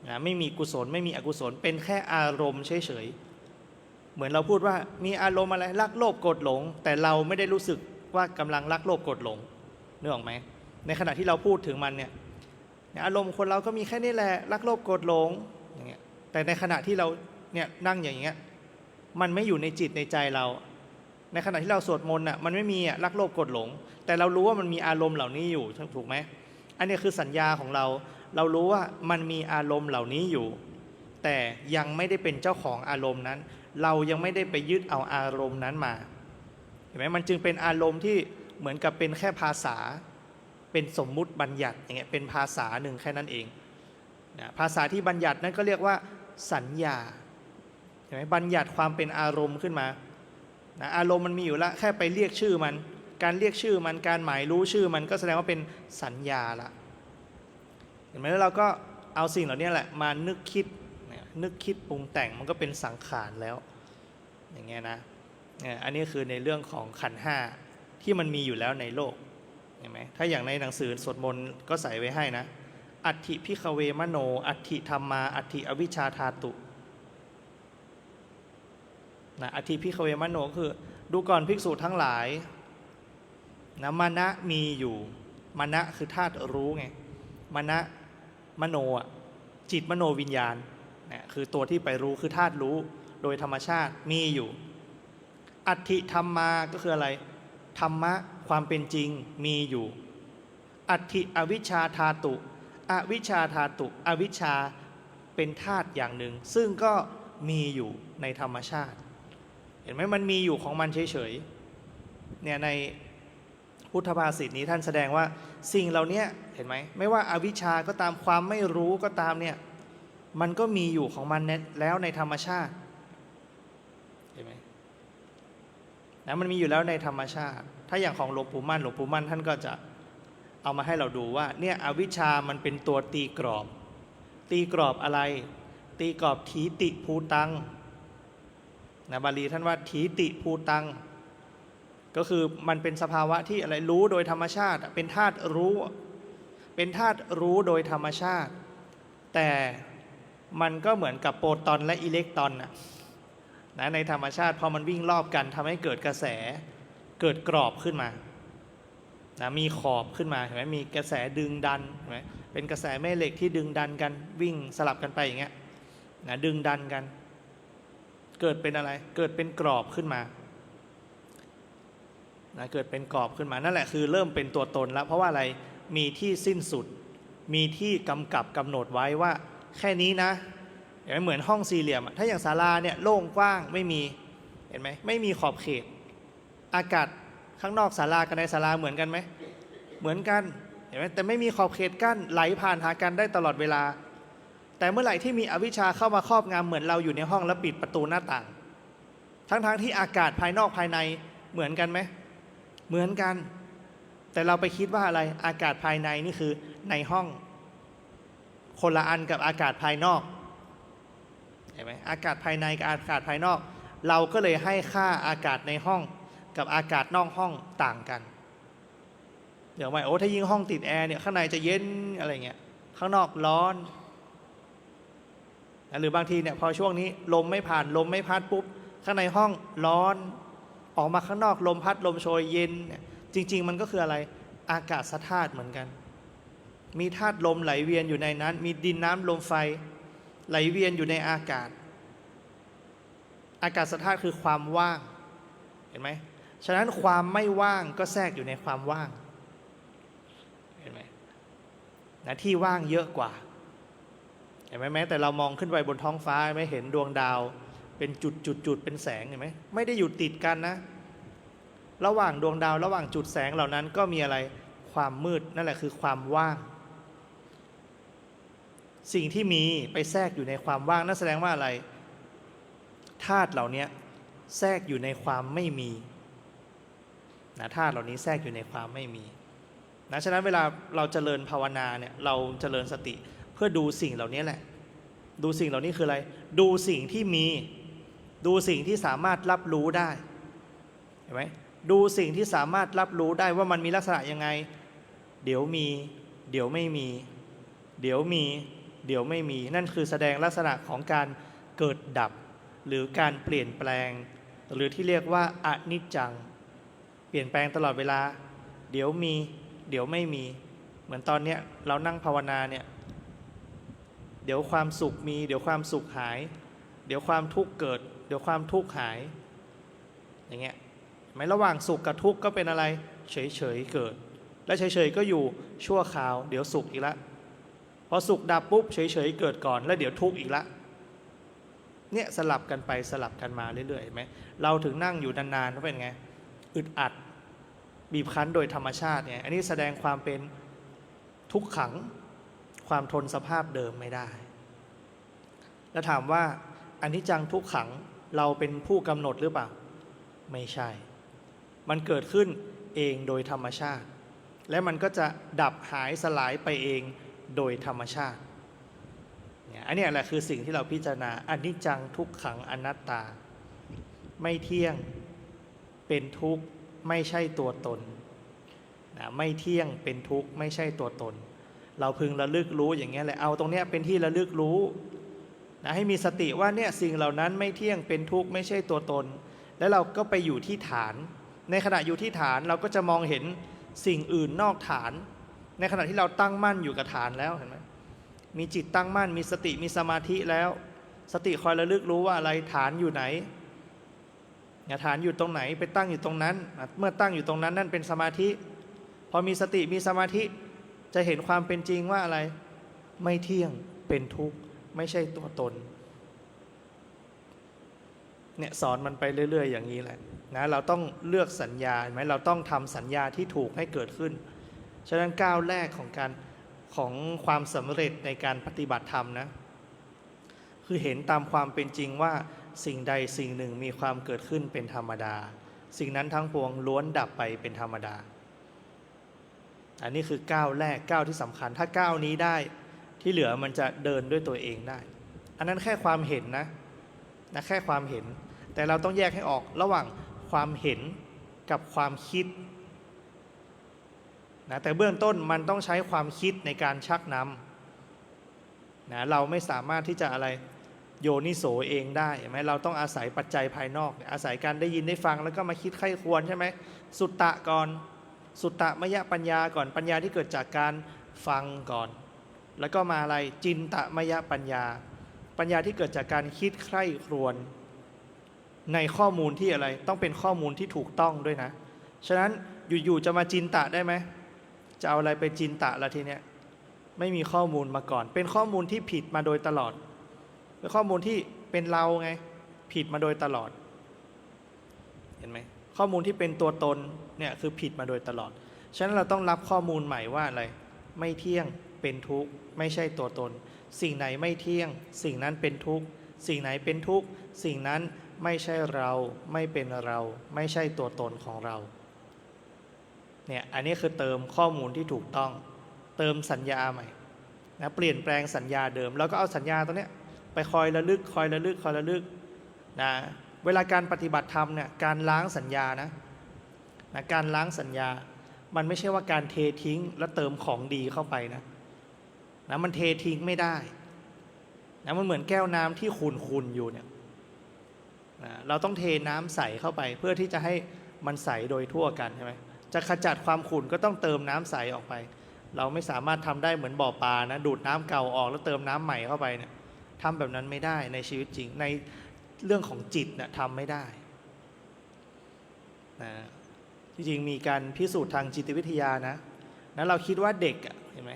[SPEAKER 1] นะไม่มีกุศลไม่มีอกุศลเป็นแค่อารมณ์เฉยๆเหมือนเราพูดว่ามีอารมณ์อะไรรักโลภโกรธหลงแต่เราไม่ได้รู้สึกว่ากำลังรักโลภโกรธหลงนึกออกไหมในขณะที่เราพูดถึงมันเนี่ยอารมณ์คนเราก็มีแค่นี้แหละรักโลภโกรธหลงอย่างเงี้ยแต่ในขณะที่เราเนี่ยนั่งอย่างเงี้ยมันไม่อยู่ในจิตในใจเราในขณะที่เราสวดมนต์อ่ะมันไม่มีรักโลภโกรธหลงแต่เรารู้ว่ามันมีอารมณ์เหล่านี้อยู่ถูกไหมอันนี้คือสัญญาของเราเรารู้ว่ามันมีอารมณ์เหล่านี้อยู่แต่ยังไม่ได้เป็นเจ้าของอารมณ์นั้นเรายังไม่ได้ไปยึดเอาอารมณ์นั้นมาเห็นไหมมันจึงเป็นอารมณ์ที่เหมือนกับเป็นแค่ภาษาเป็นสมมุติบัญญัติอย่างเงี้ยเป็นภาษาหนึ่งแค่นั้นเองนะภาษาที่บัญญัตินั้นก็เรียกว่าสัญญาเห็นไหมบัญญัติความเป็นอารมณ์ขึ้นมานะอารมณ์มันมีอยู่แล้วแค่ไปเรียกชื่อมันการเรียกชื่อมันการหมายรู้ชื่อมันก็แสดงว่าเป็นสัญญาละเห็นไหมแล้วเราก็เอาสิ่งเหล่านี้แหละมานึกคิดปรุงแต่งมันก็เป็นสังขารแล้วอย่างเงี้ยนะอันนี้คือในเรื่องของขันธ์ห้าที่มันมีอยู่แล้วในโลกเห็นไหมถ้าอย่างในหนังสือสวดมนต์ก็ใส่ไว้ให้นะอัตถิพิขเวมโนอัตถิธรรมาอัตถิอวิชชาธาตุนะอัตถิพิขเวมโนคือดูก่อนภิกษุทั้งหลายนะมณะมีอยู่มณะคือธาตุรู้ไงมณะมโนจิตมโนวิญญาณนะคือตัวที่ไปรู้คือธาตุรู้โดยธรรมชาติมีอยู่อัตถิธรรมาก็คืออะไรธรรมะความเป็นจริงมีอยู่อัตถิอวิชชาธาตุอวิชชาธาตุอวิชชาเป็นธาตุอย่างหนึ่งซึ่งก็มีอยู่ในธรรมชาติเห็นไหมมันมีอยู่ของมันเฉยๆเนี่ยในพุทธภาษิตนี้ท่านแสดงว่าสิ่งเหล่านี้เห็นไหมไม่ว่าอาวิชชาก็ตามความไม่รู้ก็ตามเนี่ยมันก็มีอยู่ของมันแล้วในธรรมชาติเห็นไหมนะมันมีอยู่แล้วในธรรมชาติถ้าอย่างของหลวงปู่มั่นท่านก็จะเอามาให้เราดูว่าเนี่ยอวิชชามันเป็นตัวตีกรอบอะไรตีกรอบถีติภูตังนะบาลีท่านว่าถีติภูตังก็คือมันเป็นสภาวะที่อะไรรู้โดยธรรมชาติเป็นธาตุรู้โดยธรรมชาติแต่มันก็เหมือนกับโปรตอนและอิเล็กตรอนนะในธรรมชาติพอมันวิ่งรอบกันทำให้เกิดกระแสเกิดกรอบขึ้นมานะมีขอบขึ้นมาเห็นไหมมีกระแสดึงดันเห็นไหมเป็นกระแสแม่เหล็กที่ดึงดันกันวิ่งสลับกันไปอย่างเงี้ยนะดึงดันกันเกิดเป็นอะไรเกิดเป็นกรอบขึ้นมานะเกิดเป็นกรอบขึ้นมานั่นแหละคือเริ่มเป็นตัวตนแล้วเพราะว่าอะไรมีที่สิ้นสุดมีที่กำกับกำหนดไว้ว่าแค่นี้นะเหมือนห้องสี่เหลี่ยมถ้าอย่างศาลาเนี่ยโล่งกว้างไม่มีเห็นไหมไม่มีขอบเขตอากาศข้างนอกศาลากับในศาลาเหมือนกันไหมเหมือนกันเห็นไหมแต่ไม่มีขอบเขตกั้นไหลผ่านหากันได้ตลอดเวลาแต่เมื่อไหร่ที่มีอวิชชาเข้ามาครอบงำเหมือนเราอยู่ในห้องแล้วปิดประตูหน้าต่างทั้งที่อากาศภายนอกภายในเหมือนกันไหมเหมือนกันแต่เราไปคิดว่าอะไรอากาศภายในนี่คือในห้องคนละอันกับอากาศภายนอกเห็นไหมอากาศภายในกับอากาศภายนอกเราก็เลยให้ค่าอากาศในห้องกับอากาศนอกห้องต่างกันเดี๋ยวไม่ถ้ายิ่งห้องติดแอร์เนี่ยข้างในจะเย็นอะไรเงี้ยข้างนอกร้อนหรือบางทีเนี่ยพอช่วงนี้ลมไม่ผ่านลมไม่พัดปุ๊บข้างในห้องร้อนออกมาข้างนอกลมพัดลมโชยเย็นจริงๆมันก็คืออะไรอากาศธาตุเหมือนกันมีธาตุลมไหลเวียนอยู่ในนั้นมีดินน้ำลมไฟไหลเวียนอยู่ในอากาศธาตุคือความว่างเห็นไหมฉะนั้นความไม่ว่างก็แทรกอยู่ในความว่างเห็นไหมนะที่ว่างเยอะกว่าเห็นไหมแม้แต่เรามองขึ้นไปบนท้องฟ้าไม่เห็นดวงดาวเป็นจุดเป็นแสงเห็นไหมไม่ได้อยู่ติดกันนะระหว่างดวงดาวระหว่างจุดแสงเหล่านั้นก็มีอะไรความมืดนั่นแหละคือความว่างสิ่งที่มีไปแทรกอยู่ในความว่างนั่นแสดงว่าอะไรธาตุเหล่านี้แทรกอยู่ในความไม่มีนะธาตุเหล่านี้แทรกอยู่ในความไม่มีนะฉะนั้นเวลาเราเจริญภาวนาเนี่ยเราเจริญสติเพื่อดูสิ่งเหล่านี้แหละ ดูสิ่งเหล่านี้คืออะไรดูสิ่งที่มีดูสิ่งที่สามารถรับรู้ได้เห็นไหมดูสิ่งที่สามารถรับรู้ได้ว่ามันมีลักษณะยังไงเดี๋ยวมีเดี๋ยวไม่มีเดี๋ยวมีเดี๋ยวไม่มีนั่นคือแสดงลักษณะของการเกิดดับหรือการเปลี่ยนแปลงหรือที่เรียกว่าอนิจจังเปลี่ยนแปลงตลอดเวลาเดี๋ยวมีเดี๋ยวไม่มีเหมือนตอนเนี้ยเรานั่งภาวนาเนี่ยเดี๋ยวความสุขมีเดี๋ยวความสุขหายเดี๋ยวความทุกข์เกิดเดี๋ยวความทุกข์หายอย่างเงี้ยไหมระหว่างสุขกับทุกข์ก็เป็นอะไรเฉยๆเกิดและเฉยๆก็อยู่ชั่วคราวเดี๋ยวสุขอีกละพอสุขดับปุ๊บเฉยๆเกิดก่อนแล้วเดี๋ยวทุกข์อีกละเนี่ยสลับกันไปสลับกันมาเรื่อยๆเห็นไหมเราถึงนั่งอยู่นานๆก็เป็นไงอึดอัดบีบคั้นโดยธรรมชาติเนี่ยอันนี้แสดงความเป็นทุกขังความทนสภาพเดิมไม่ได้แล้วถามว่าอนิจจังทุกขังเราเป็นผู้กำหนดหรือเปล่าไม่ใช่มันเกิดขึ้นเองโดยธรรมชาติและมันก็จะดับหายสลายไปเองโดยธรรมชาติเนี่ยอันนี้แหละคือสิ่งที่เราพิจารณาอนิจจังทุกขังอนัตตาไม่เที่ยงเป็นทุกข์ไม่ใช่ตัวตนนะไม่เที่ยงเป็นทุกข์ไม่ใช่ตัวตนเราพึงระลึกรู้อย่างเงี้ยแหละเอาตรงเนี้ยเป็นที่ระลึกรู้นะให้มีสติว่าเนี่ยสิ่งเหล่านั้นไม่เที่ยงเป็นทุกข์ไม่ใช่ตัวตนแล้วเราก็ไปอยู่ที่ฐานในขณะอยู่ที่ฐานเราก็จะมองเห็นสิ่งอื่นนอกฐานในขณะที่เราตั้งมั่นอยู่กับฐานแล้วเห็นไหมมีจิตตั้งมั่นมีสติมีสมาธิแล้วสติคอยระลึกรู้ว่าอะไรฐานอยู่ไหนฐานอยู่ตรงไหนไปตั้งอยู่ตรงนั้นเมื่อตั้งอยู่ตรงนั้นนั่นเป็นสมาธิพอมีสติมีสมาธิจะเห็นความเป็นจริงว่าอะไรไม่เที่ยงเป็นทุกข์ไม่ใช่ตัวตนเนี่ยสอนมันไปเรื่อยๆอย่างนี้แหละนะเราต้องเลือกสัญญาไหมเราต้องทำสัญญาที่ถูกให้เกิดขึ้นฉะนั้นก้าวแรกของความสำเร็จในการปฏิบัติธรรมนะคือเห็นตามความเป็นจริงว่าสิ่งใดสิ่งหนึ่งมีความเกิดขึ้นเป็นธรรมดาสิ่งนั้นทั้งปวงล้วนดับไปเป็นธรรมดาอันนี้คือก้าวแรกก้าวที่สำคัญถ้าก้าวนี้ได้ที่เหลือมันจะเดินด้วยตัวเองได้อันนั้นแค่ความเห็นนะแค่ความเห็นแต่เราต้องแยกให้ออกระหว่างความเห็นกับความคิดนะแต่เบื้องต้นมันต้องใช้ความคิดในการชักนำนะเราไม่สามารถที่จะอะไรโยนิโสเองได้ไหมเราต้องอาศัยปัจจัยภายนอกอาศัยการได้ยินได้ฟังแล้วก็มาคิดไข้ควรใช่ไหมสุตตะก่อนสุตตะมยปัญญาก่อนปัญญาที่เกิดจากการฟังก่อนแล้วก็มาอะไรจินตมยปัญญาปัญญาที่เกิดจากการคิดใคร่ครวญในข้อมูลที่อะไรต้องเป็นข้อมูลที่ถูกต้องด้วยนะฉะนั้นอยู่ๆจะมาจินตะได้ไหมจะเอาอะไรไปจินตะละทีเนี้ยไม่มีข้อมูลมาก่อนเป็นข้อมูลที่ผิดมาโดยตลอดเป็นข้อมูลที่เป็นเราไงผิดมาโดยตลอดเห็นไหมข้อมูลที่เป็นตัวตนเนี่ยคือผิดมาโดยตลอดฉะนั้นเราต้องรับข้อมูลใหม่ว่าอะไรไม่เที่ยงเป็นทุกข์ไม่ใช่ตัวตนสิ่งไหนไม่เที่ยงสิ่งนั้นเป็นทุกข์สิ่งไหนเป็นทุกข์สิ่งนั้นไม่ใช่เราไม่เป็นเราไม่ใช่ตัวตนของเราเนี่ยอันนี้คือเติมข้อมูลที่ถูกต้องเติมสัญญาใหม่นะเปลี่ยนแปลงสัญญาเดิมแล้วก็เอาสัญญาตัวเนี้ยไปคอยระลึกคอยระลึกคอยระลึกนะเวลาการปฏิบัติธรรมเนี่ยการล้างสัญญานะการล้างสัญญามันไม่ใช่ว่าการเททิ้งแล้วเติมของดีเข้าไปนะมันเททิ้งไม่ได้นะมันเหมือนแก้วน้ำที่ขุ่นๆอยู่เนี่ยเราต้องเทน้ำใสเข้าไปเพื่อที่จะให้มันใสโดยทั่วกันใช่ไหมจะขจัดความขุ่นก็ต้องเติมน้ำใสออกไปเราไม่สามารถทำได้เหมือนบ่อปลานะดูดน้ำเก่าออกแล้วเติมน้ำใหม่เข้าไปเนี่ยทำแบบนั้นไม่ได้ในชีวิตจริงในเรื่องของจิตเนี่ยทำไม่ได้นะจริงๆมีการพิสูจน์ทางจิตวิทยานะเราคิดว่าเด็กเห็นไหม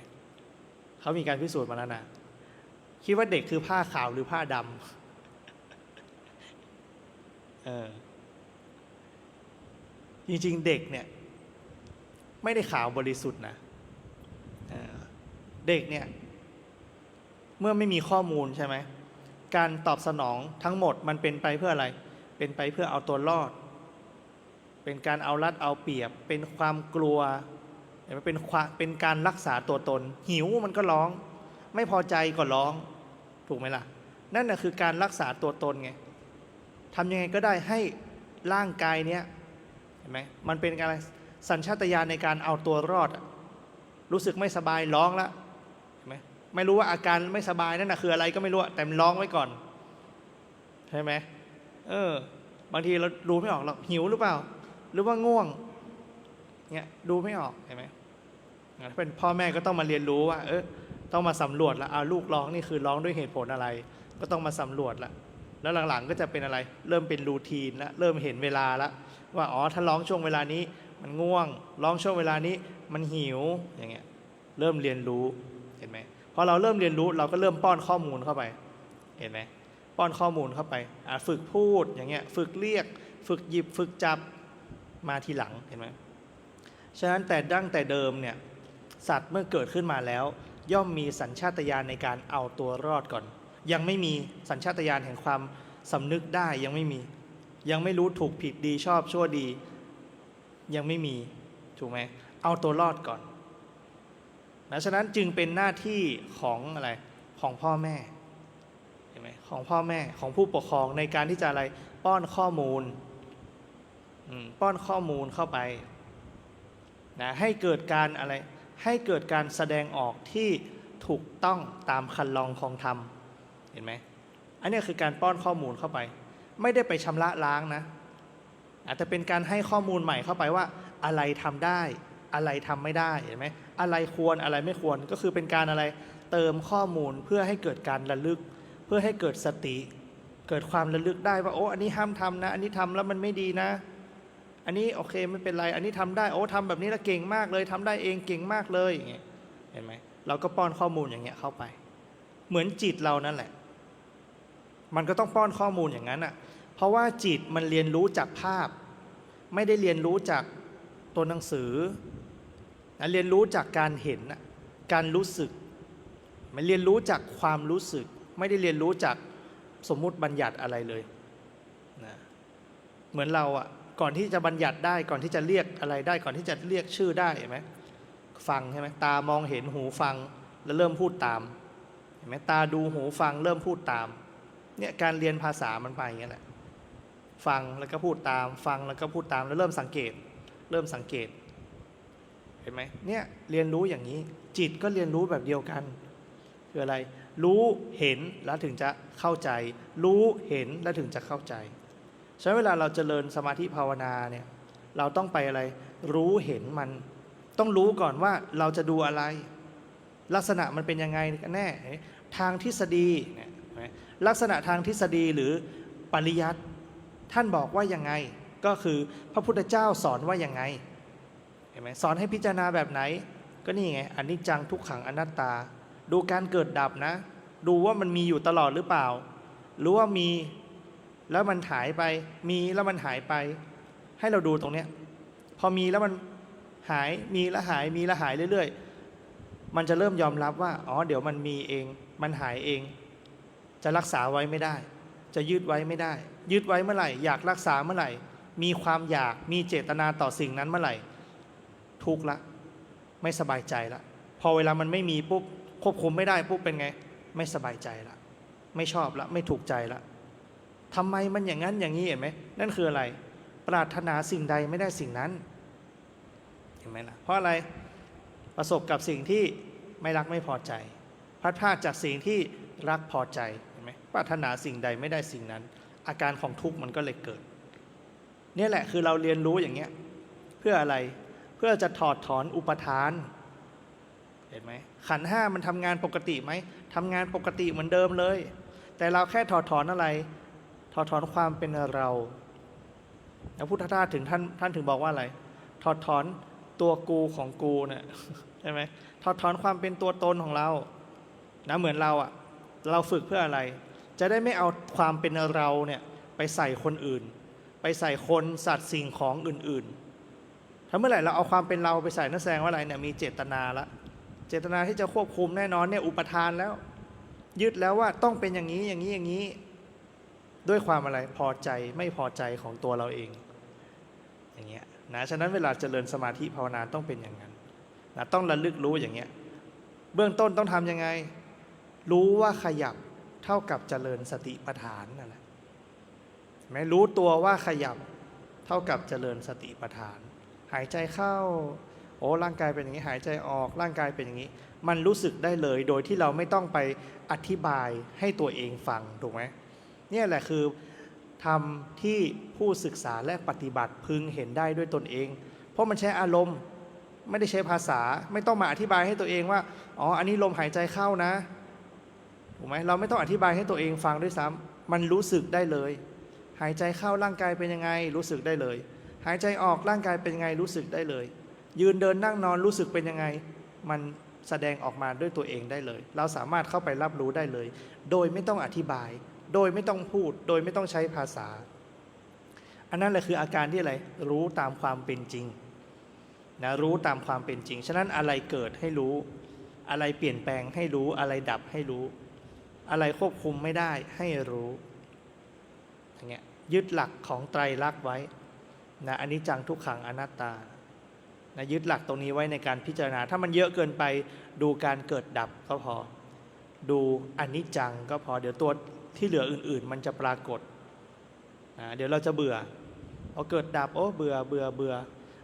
[SPEAKER 1] เขามีการพิสูจน์มาแล้วนะคิดว่าเด็กคือผ้าขาวหรือผ้าดำจริงๆเด็กเนี่ยไม่ได้ขาวบริสุทธิ์นะเด็กเนี่ยเมื่อไม่มีข้อมูลใช่ไหมการตอบสนองทั้งหมดมันเป็นไปเพื่ออะไรเป็นไปเพื่อเอาตัวรอดเป็นการเอารัดเอาเปรียบเป็นความกลัวเป็นการรักษาตัวตนหิวมันก็ร้องไม่พอใจก็ร้องถูกไหมล่ะ นั่นน่ะคือการรักษาตัวตนไงทำยังไงก็ได้ให้ร่างกายเนี้ยเห็นไหมมันเป็นการสัญชาตญาณในการเอาตัวรอดรู้สึกไม่สบายร้องแล้วเห็นไหมไม่รู้ว่าอาการไม่สบายนั่นน่ะคืออะไรก็ไม่รู้แต่มันร้องไว้ก่อนใช่ไหมบางทีเราดูไม่ออกเราหิวหรือเปล่าหรือว่าง่วงเนี่ยดูไม่ออกเห็นไหมถ้าเป็นพ่อแม่ก็ต้องมาเรียนรู้ว่าต้องมาสำรวจแล้วลูกร้องนี่คือร้องด้วยเหตุผลอะไรก็ต้องมาสำรวจแล้วหลังๆก็จะเป็นอะไรเริ่มเป็นรูทีนแล้วเริ่มเห็นเวลาแล้วว่าถ้าร้องช่วงเวลานี้มันง่วงร้องช่วงเวลานี้มันหิวอย่างเงี้ยเริ่มเรียนรู้เห็นไหมพอเราเริ่มเรียนรู้เราก็เริ่มป้อนข้อมูลเข้าไปเห็นไหมป้อนข้อมูลเข้าไปฝึกพูดอย่างเงี้ยฝึกเรียกฝึกหยิบฝึกจับมาทีหลังเห็นไหมฉะนั้นแต่ดั้งแต่เดิมเนี่ยสัตว์เมื่อเกิดขึ้นมาแล้วย่อมมีสัญชาตญาณในการเอาตัวรอดก่อนยังไม่มีสัญชาตญาณแห่งความสำนึกได้ยังไม่มียังไม่รู้ถูกผิดดีชอบชั่วดียังไม่มีถูกไหมเอาตัวรอดก่อนนะฉะนั้นจึงเป็นหน้าที่ของอะไรของพ่อแม่เห็นไหมของพ่อแม่ของผู้ปกครองในการที่จะอะไรป้อนข้อมูลป้อนข้อมูลเข้าไปนะให้เกิดการอะไรให้เกิดการแสดงออกที่ถูกต้องตามคันลองของธรรมเห็นไหมอันนี้คือการป้อนข้อมูลเข้าไปไม่ได้ไปชำระล้างนะอาจจะเป็นการให้ข้อมูลใหม่เข้าไปว่าอะไรทำได้อะไรทำไม่ได้เห็นไหมอะไรควรอะไรไม่ควรก็คือเป็นการอะไรเติมข้อมูลเพื่อให้เกิดการระลึกเพื่อให้เกิดสติเกิดความระลึกได้ว่าอันนี้ห้ามทำนะอันนี้ทำแล้วมันไม่ดีนะอันนี้โอเคไม่เป็นไรอันนี้ทำได้ทำแบบนี้แล้วเก่งมากเลยทำได้เองเก่งมากเลยอย่างเงี้ยเห็นไหมเราก็ป้อนข้อมูลอย่างเงี้ยเข้าไปเหมือนจิตเรานั่นแหละมันก็ต้องป้อนข้อมูลอย่างนั้นอ่ะเพราะว่าจิตมันเรียนรู้จากภาพไม่ได้เรียนรู้จากตัวหนังสือนะเรียนรู้จากการเห็นการรู้สึกมันเรียนรู้จากความรู้สึกไม่ได้เรียนรู้จากสมมุติบัญญัติอะไรเลยนะเหมือนเราก่อนที่จะบัญญัติได้ก่อนที่จะเรียกอะไรได้ก่อนที่จะเรียกชื่อได้เห็นไหมฟังใช่ไหมตามองเห็นหูฟังแล้วเริ่มพูดตามเห็นไหมตาดูหูฟังเริ่มพูดตามเนี่ยการเรียนภาษามันไปอย่างนี้แหละฟังแล้วก็พูดตามฟังแล้วก็พูดตามแล้วเริ่มสังเกตเห็นไหมเนี่ยเรียนรู้อย่างนี้จิตก็เรียนรู้แบบเดียวกันคืออะไรรู้เห็นแล้วถึงจะเข้าใจรู้เห็นแล้วถึงจะเข้าใจฉะนั้นเวลาเราเจริญสมาธิภาวนาเนี่ยเราต้องไปอะไรรู้เห็นมันต้องรู้ก่อนว่าเราจะดูอะไรลักษณะมันเป็นยังไงกันแน่ทางทฤษฎีลักษณะทางทฤษฎีหรือปริยัติท่านบอกว่ายังไงก็คือพระพุทธเจ้าสอนว่ายังไงเห็นไหมสอนให้พิจารณาแบบไหนก็นี่ไงอนิจจังทุกขังอนัตตาดูการเกิดดับนะดูว่ามันมีอยู่ตลอดหรือเปล่าหรือว่ามีแล้วมันหายไปมีแล้วมันหายไปให้เราดูตรงเนี้ยพอมีแล้วมันหายมีแล้วหายมีแล้วหายเรื่อยๆมันจะเริ่มยอมรับว่าเดี๋ยวมันมีเองมันหายเองจะรักษาไว้ไม่ได้จะยึดไว้ไม่ได้ยึดไว้เมื่อไหร่อยากรักษาเมื่อไหร่มีความอยากมีเจตนาต่อสิ่งนั้นเมื่อไหร่ทุกข์ละไม่สบายใจละพอเวลามันไม่มีปุ๊บควบคุมไม่ได้ปุ๊บเป็นไงไม่สบายใจละไม่ชอบละไม่ถูกใจละทำไมมันอย่างนั้นอย่างนี้เห็นไหมนั่นคืออะไรปรารถนาสิ่งใดไม่ได้สิ่งนั้นเห็นไหมล่ะเพราะอะไรประสบกับสิ่งที่ไม่รักไม่พอใจพลัดพรากจากสิ่งที่รักพอใจเห็นไหมปรารถนาสิ่งใดไม่ได้สิ่งนั้นอาการของทุกข์มันก็เลยเกิดนี่แหละคือเราเรียนรู้อย่างเงี้ยเพื่ออะไรเพื่อจะถอดถอนอุปทานเห็นไหมขันธ์ห้ามันทำงานปกติไหมทำงานปกติเหมือนเดิมเลยแต่เราแค่ถอดถอนอะไรถอดถอนความเป็นเราพระพุทธทาสถึงท่านถึงบอกว่าอะไรถอดถอนตัวกูของกูเนี่ยใช่ไหมถอดถอนความเป็นตัวตนของเรานะเหมือนเราฝึกเพื่ออะไรจะได้ไม่เอาความเป็นเราเนี่ยไปใส่คนอื่นไปใส่คนสัตว์สิ่งของอื่นๆถ้าเมื่อไหร่เราเอาความเป็นเราไปใส่นั่นแสดงว่าอะไรเนี่ยมีเจตนาละเจตนาที่จะควบคุมแน่นอนเนี่ยอุปทานแล้วยึดแล้วว่าต้องเป็นอย่างนี้อย่างนี้อย่างนี้ด้วยความอะไรพอใจไม่พอใจของตัวเราเองอย่างเงี้ยนะฉะนั้นเวลาเจริญสมาธิภาวนาต้องเป็นอย่างนั้นนะต้องระลึกรู้อย่างเงี้ยเบื้องต้นต้องทำยังไงรู้ว่าขยับ เท่ากับเจริญสติปัฏฐานนั่นแหละแม้รู้ตัวว่าขยับเท่ากับเจริญสติปัฏฐาน หายใจเข้าโอ้ร่างกายเป็นอย่างนี้หายใจออกร่างกายเป็นอย่างนี้มันรู้สึกได้เลยโดยที่เราไม่ต้องไปอธิบายให้ตัวเองฟังถูกไหมเนี่ยแหละคือทำที่ผู้ศึกษาและปฏิบัติพึงเห็นได้ด้วยตนเองเพราะมันใช้อารมณ์ไม่ได้ใช้ภาษาไม่ต้องมาอธิบายให้ตัวเองว่าอ๋ออันนี้ลมหายใจเข้านะถูกไหมเราไม่ต้องอธิบายให้ตัวเองฟังด้วยซ้ำมันรู้สึกได้เลยหายใจเข้าร่างกายเป็นยังไงรู้สึกได้เลยหายใจออกร่างกายเป็นยังไงรู้สึกได้เลยยืนเดินนั่งนอนรู้สึกเป็นยังไงมันแสดงออกมาด้วยตัวเองได้เลยเราสามารถเข้าไปรับรู้ได้เลยโดยไม่ต้องอธิบายโดยไม่ต้องพูดโดยไม่ต้องใช้ภาษาอันนั้นแหละคืออาการที่อะไรรู้ตามความเป็นจริงนะรู้ตามความเป็นจริงฉะนั้นอะไรเกิดให้รู้อะไรเปลี่ยนแปลงให้รู้อะไรดับให้รู้อะไรควบคุมไม่ได้ให้รู้อย่างเงี้ยยึดหลักของไตรลักษณ์ไว้นะอนิจจังทุกขังอนัตตานะยึดหลักตรงนี้ไว้ในการพิจารณาถ้ามันเยอะเกินไปดูการเกิดดับก็พอดูอนิจจังก็พอเดี๋ยวตัวที่เหลืออื่นๆมันจะปรากฏนะเดี๋ยวเราจะเบื่อพอเกิดดับโอ้เบื่อเบื่อเบื่อ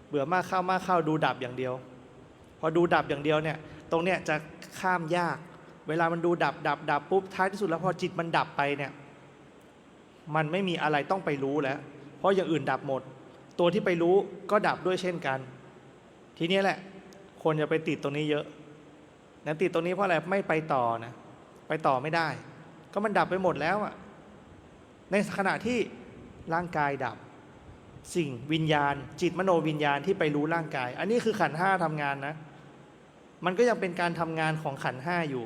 [SPEAKER 1] เบื่อมากเข้าดูดับอย่างเดียวพอดูดับอย่างเดียวเนี่ยตรงเนี้ยจะข้ามยากเวลามันดูดับปุ๊บท้ายที่สุดแล้วพอจิตมันดับไปเนี่ยมันไม่มีอะไรต้องไปรู้แล้วเพราะอย่างอื่นดับหมดตัวที่ไปรู้ก็ดับด้วยเช่นกันทีนี้แหละคนอย่าไปติดตรงนี้เยอะนะติดตรงนี้เพราะอะไรไม่ไปต่อนะไปต่อไม่ได้ก็มันดับไปหมดแล้วอ่ะในขณะที่ร่างกายดับสิ่งวิญญาณจิตมโนวิญญาณที่ไปรู้ร่างกายอันนี้คือขันธ์ห้าทำงานนะมันก็ยังเป็นการทำงานของขันธ์ห้าอยู่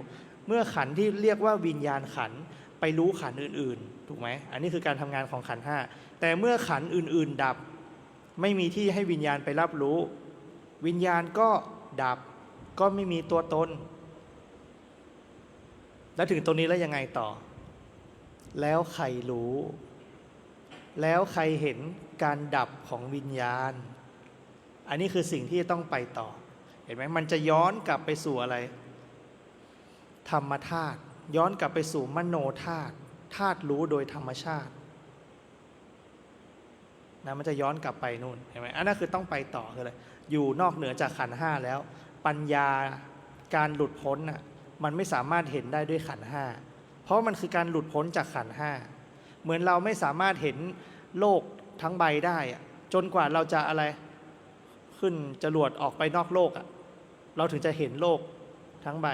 [SPEAKER 1] เมื่อขันธ์ที่เรียกว่าวิญญาณขันธ์ไปรู้ขันธ์อื่นๆถูกไหมอันนี้คือการทำงานของขันธ์ห้าแต่เมื่อขันธ์อื่นๆดับไม่มีที่ให้วิญญาณไปรับรู้วิญญาณก็ดับก็ไม่มีตัวตนแล้วถึงตรงนี้แล้วยังไงต่อแล้วใครรู้แล้วใครเห็นการดับของวิญญาณอันนี้คือสิ่งที่ต้องไปต่อเห็นไหมมันจะย้อนกลับไปสู่อะไรธรรมธาตุย้อนกลับไปสู่มโนธาตุธาตุรู้โดยธรรมชาตินะมันจะย้อนกลับไปนู่นเห็นไหมอันนั้นคือต้องไปต่อคืออะไรอยู่นอกเหนือจากขันธ์ห้าแล้วปัญญาการหลุดพ้นน่ะมันไม่สามารถเห็นได้ด้วยขันธ์ห้าเพราะมันคือการหลุดพ้นจากขันธ์ห้าเหมือนเราไม่สามารถเห็นโลกทั้งใบได้จนกว่าเราจะอะไรขึ้นจรวดออกไปนอกโลกเราถึงจะเห็นโลกทั้งใบ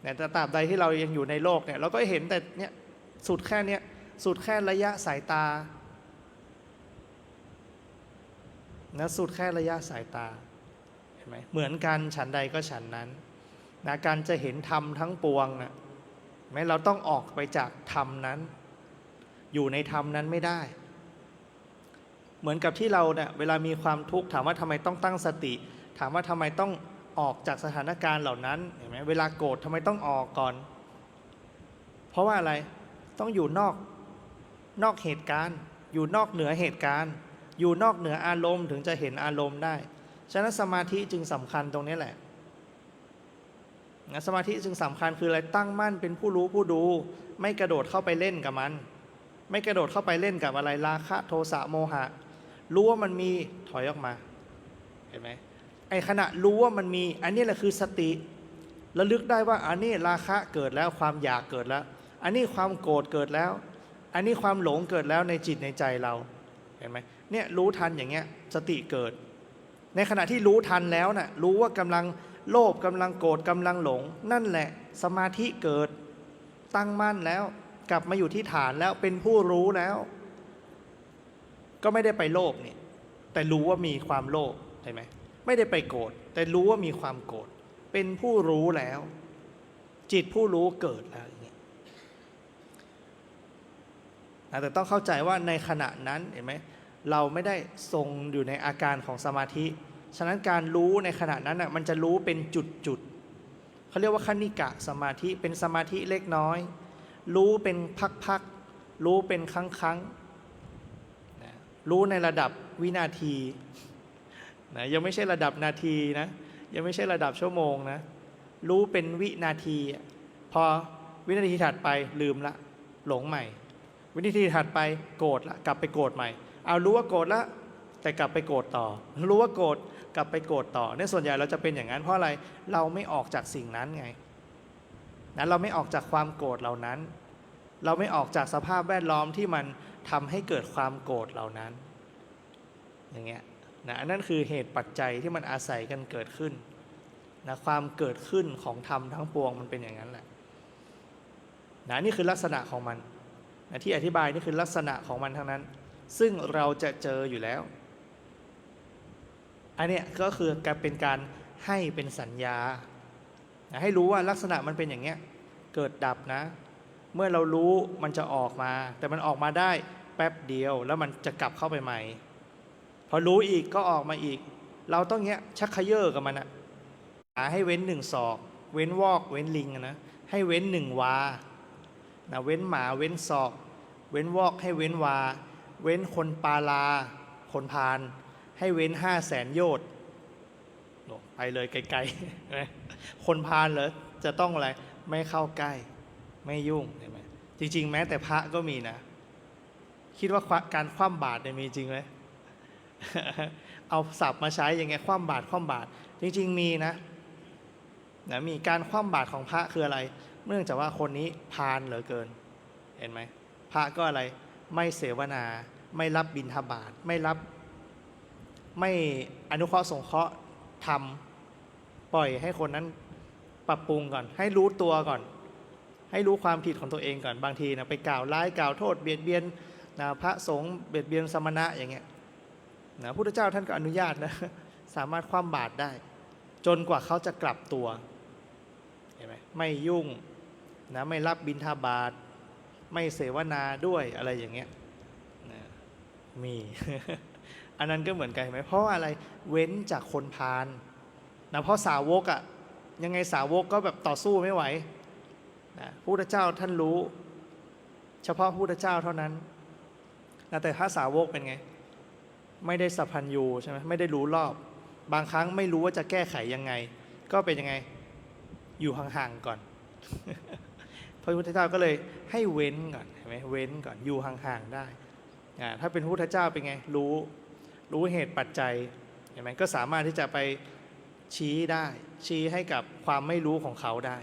[SPEAKER 1] แต่ตราบใดที่เรายังอยู่ในโลกเนี่ยเราก็เห็นแต่เนี่ยสุดแค่เนี้ยสุดแค่ระยะสายตานะสุดแค่ระยะสายตาเห็นไหมเหมือนกันฉันใดก็ฉันนั้นนะการจะเห็นธรรมทั้งปวงนะแม้เราต้องออกไปจากธรรมนั้นอยู่ในธรรมนั้นไม่ได้เหมือนกับที่เราเนี่ยเวลามีความทุกข์ถามว่าทำไมต้องตั้งสติถามว่าทำไมต้องออกจากสถานการณ์เหล่านั้นเห็นไหมเวลาโกรธทำไมต้องออกก่อนเพราะว่าอะไรต้องอยู่นอกเหตุการณ์อยู่นอกเหนือเหตุการณ์อยู่นอกเหนืออารมณ์ถึงจะเห็นอารมณ์ได้ฉะนั้นสมาธิจึงสำคัญตรงนี้แหละสมาธิจึงสำคัญคืออะไรตั้งมั่นเป็นผู้รู้ผู้ดูไม่กระโดดเข้าไปเล่นกับมันไม่กระโดดเข้าไปเล่นกับอะไรราคะโทสะโมหะรู้ว่ามันมีถอยออกมาเห็นไหมไอ้ขณะรู้ว่ามันมีอันนี้แหละคือสติระลึกได้ว่าอันนี้ราคะเกิดแล้วความอยากเกิดแล้วอันนี้ความโกรธเกิดแล้วอันนี้ความหลงเกิดแล้วในจิตในใจเราเห็นไหมเนี่ยรู้ทันอย่างเงี้ยสติเกิดในขณะที่รู้ทันแล้วน่ะรู้ว่ากำลังโลภกำลังโกรธกำลังหลงนั่นแหละสมาธิเกิดตั้งมั่นแล้วกลับมาอยู่ที่ฐานแล้วเป็นผู้รู้แล้วก็ไม่ได้ไปโลภนี่แต่รู้ว่ามีความโลภใช่ไหมไม่ได้ไปโกรธแต่รู้ว่ามีความโกรธเป็นผู้รู้แล้วจิตผู้รู้เกิดแล้วอย่างเงี้ยแต่ต้องเข้าใจว่าในขณะนั้นเห็นไหมเราไม่ได้ทรงอยู่ในอาการของสมาธิฉะนั้นการรู้ในขณะนั้นน่ะมันจะรู้เป็นจุดเขาเรียกว่าคณิกะสมาธิเป็นสมาธิเล็กน้อยรู้เป็นพักๆรู้เป็นครั้งๆรู้ในระดับวินาทีนะยังไม่ใช่ระดับนาทีนะยังไม่ใช่ระดับชั่วโมงนะรู้เป็นวินาทีพอ วินาทีถัดไปลืมละหลงใหม่ วินาทีถัดไปโกรธละกลับไปโกรธใหม่เอารู้ว่าโกรธละแต่กลับไปโกรธต่อรู้ว่าโกรธกลับไปโกรธต่อในส่วนใหญ่เราจะเป็นอย่างนั้นเพราะอะไรเราไม่ออกจากสิ่งนั้นไงนะเราไม่ออกจากความโกรธเหล่านั้นเราไม่ออกจากสภาพแวดล้อมที่มันทำให้เกิดความโกรธเหล่านั้นอย่างเงี้ยนะนั่นคือเหตุปัจจัยที่มันอาศัยกันเกิดขึ้นนะความเกิดขึ้นของธรรมทั้งปวงมันเป็นอย่างนั้นแหละนะนี่คือลักษณะของมันนะที่อธิบายนี่คือลักษณะของมันทั้งนั้นซึ่งเราจะเจออยู่แล้วอันนี้ก็คือการเป็นการให้เป็นสัญญานะให้รู้ว่าลักษณะมันเป็นอย่างเงี้ยเกิดดับนะเมื่อเรารู้มันจะออกมาแต่มันออกมาได้แป๊บเดียวแล้วมันจะกลับเข้าไปใหม่พอรู้อีกก็ออกมาอีกเราต้องเงี้ยชักเขย่อกับมันนะให้เว้นหนึ่งศอกเว้นวอกเว้นลิงนะให้เว้นหนึ่งวานะเว้นหมาเว้นศอกเว้นวอกให้เว้นวาเว้นคนปาลาคนพาลให้เว้น500,000 โยชน์ไปเลยไกลๆคนพาลเหรอจะต้องอะไรไม่เข้าใกล้ไม่ยุ่งใช่ไหมจริงๆแม้แต่พระก็มีนะคิดว่าการคว่ำบาตรเนี่ยมีจริงไหม เอาศัพท์มาใช้ยังไงคว่ำบาตรคว่ำบาตรจริงๆมีนะมีการคว่ำบาตรของพระคืออะไรเนื่องจากว่าคนนี้พาลเหลือเกินเห็นไหมพระก็อะไรไม่เสวนาไม่รับบิณฑบาตไม่อนุเคราะห์สงเคราะห์ทำปล่อยให้คนนั้นปรับปรุงก่อนให้รู้ตัวก่อนให้รู้ความผิดของตัวเองก่อนบางทีนะไปกล่าวร้ายกล่าวโทษเบียดเบียนนะพระสงฆ์เบียดเบียนสมณะอย่างเงี้ยนะพระพุทธเจ้าท่านก็อนุญาตนะสามารถคว่ำบาตรได้จนกว่าเขาจะกลับตัวเห็นไหมไม่ยุ่งนะไม่รับบิณฑบาตไม่เสวนาด้วยอะไรอย่างเงี้ยนะมี อันนั้นก็เหมือนกันไหมเพราะอะไรเว้นจากคนพาลนะเพราะสาวกอะยังไงสาวกก็แบบต่อสู้ไม่ไหวนะพระพุทธเจ้าท่านรู้เฉพาะพระพุทธเจ้าเท่านั้นนะแต่ถ้าสาวกเป็นไงไม่ได้สัพพัญญูใช่ไหมไม่ได้รู้รอบบางครั้งไม่รู้ว่าจะแก้ไขยังไงก็เป็นยังไงอยู่ห่างๆก่อน พระพุทธเจ้าก็เลยให้เว้นก่อนเห็นไหมเว้นก่อนอยู่ห่างๆได้ถ้าเป็นพระพุทธเจ้าเป็นไงรู้เหตุปัจจัยเห็นไหมก็สามารถที่จะไปชี้ได้ชี้ให้กับความไม่รู้ของเขาได้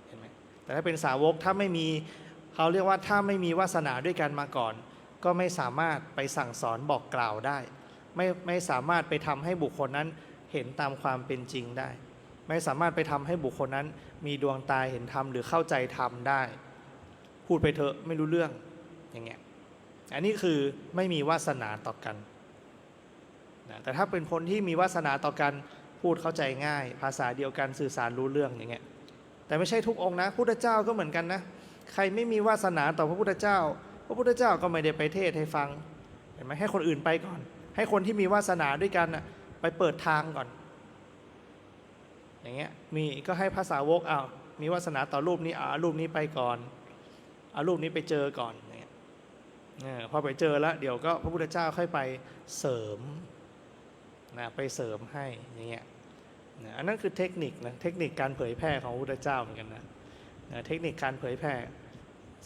[SPEAKER 1] เห็นไหมแต่ถ้าเป็นสาวกถ้าไม่มีเขาเรียกว่าถ้าไม่มีวาสนาด้วยกันมาก่อนก็ไม่สามารถไปสั่งสอนบอกกล่าวได้ไม่สามารถไปทำให้บุคคลนั้นเห็นตามความเป็นจริงได้ไม่สามารถไปทำให้บุคคลนั้นมีดวงตาเห็นธรรมหรือเข้าใจธรรมได้พูดไปเถอะไม่รู้เรื่องอย่างเงี้ยอันนี้คือไม่มีวาสนาต่อกันนะแต่ถ้าเป็นคนที่มีวาสนาต่อกันพูดเข้าใจง่ายภาษาเดียวกันสื่อสารรู้เรื่องอย่างเงี้ยแต่ไม่ใช่ทุกองค์นะพุทธเจ้าก็เหมือนกันนะใครไม่มีวาสนาต่อพระพุทธเจ้าพระพุทธเจ้าก็ไม่ได้ไปเทศให้ฟังเห็นไหมให้คนอื่นไปก่อนให้คนที่มีวาสนาด้วยกันไปเปิดทางก่อนอย่างเงี้ยมีก็ให้ภาษาวกมีวาสนาต่อรูปนี้รูปนี้ไปก่อนรูปนี้ไปเจอก่อนอย่างเงี้ยพอไปเจอแล้วเดี๋ยวก็พระพุทธเจ้าค่อยไปเสริมนะไปเสริมให้อย่างเงี้ยอันนั้นคือเทคนิคนะเทคนิคการเผยแพร่ของพระพุทธเจ้าเหมือนกันนะเทคนิคการเผยแพร่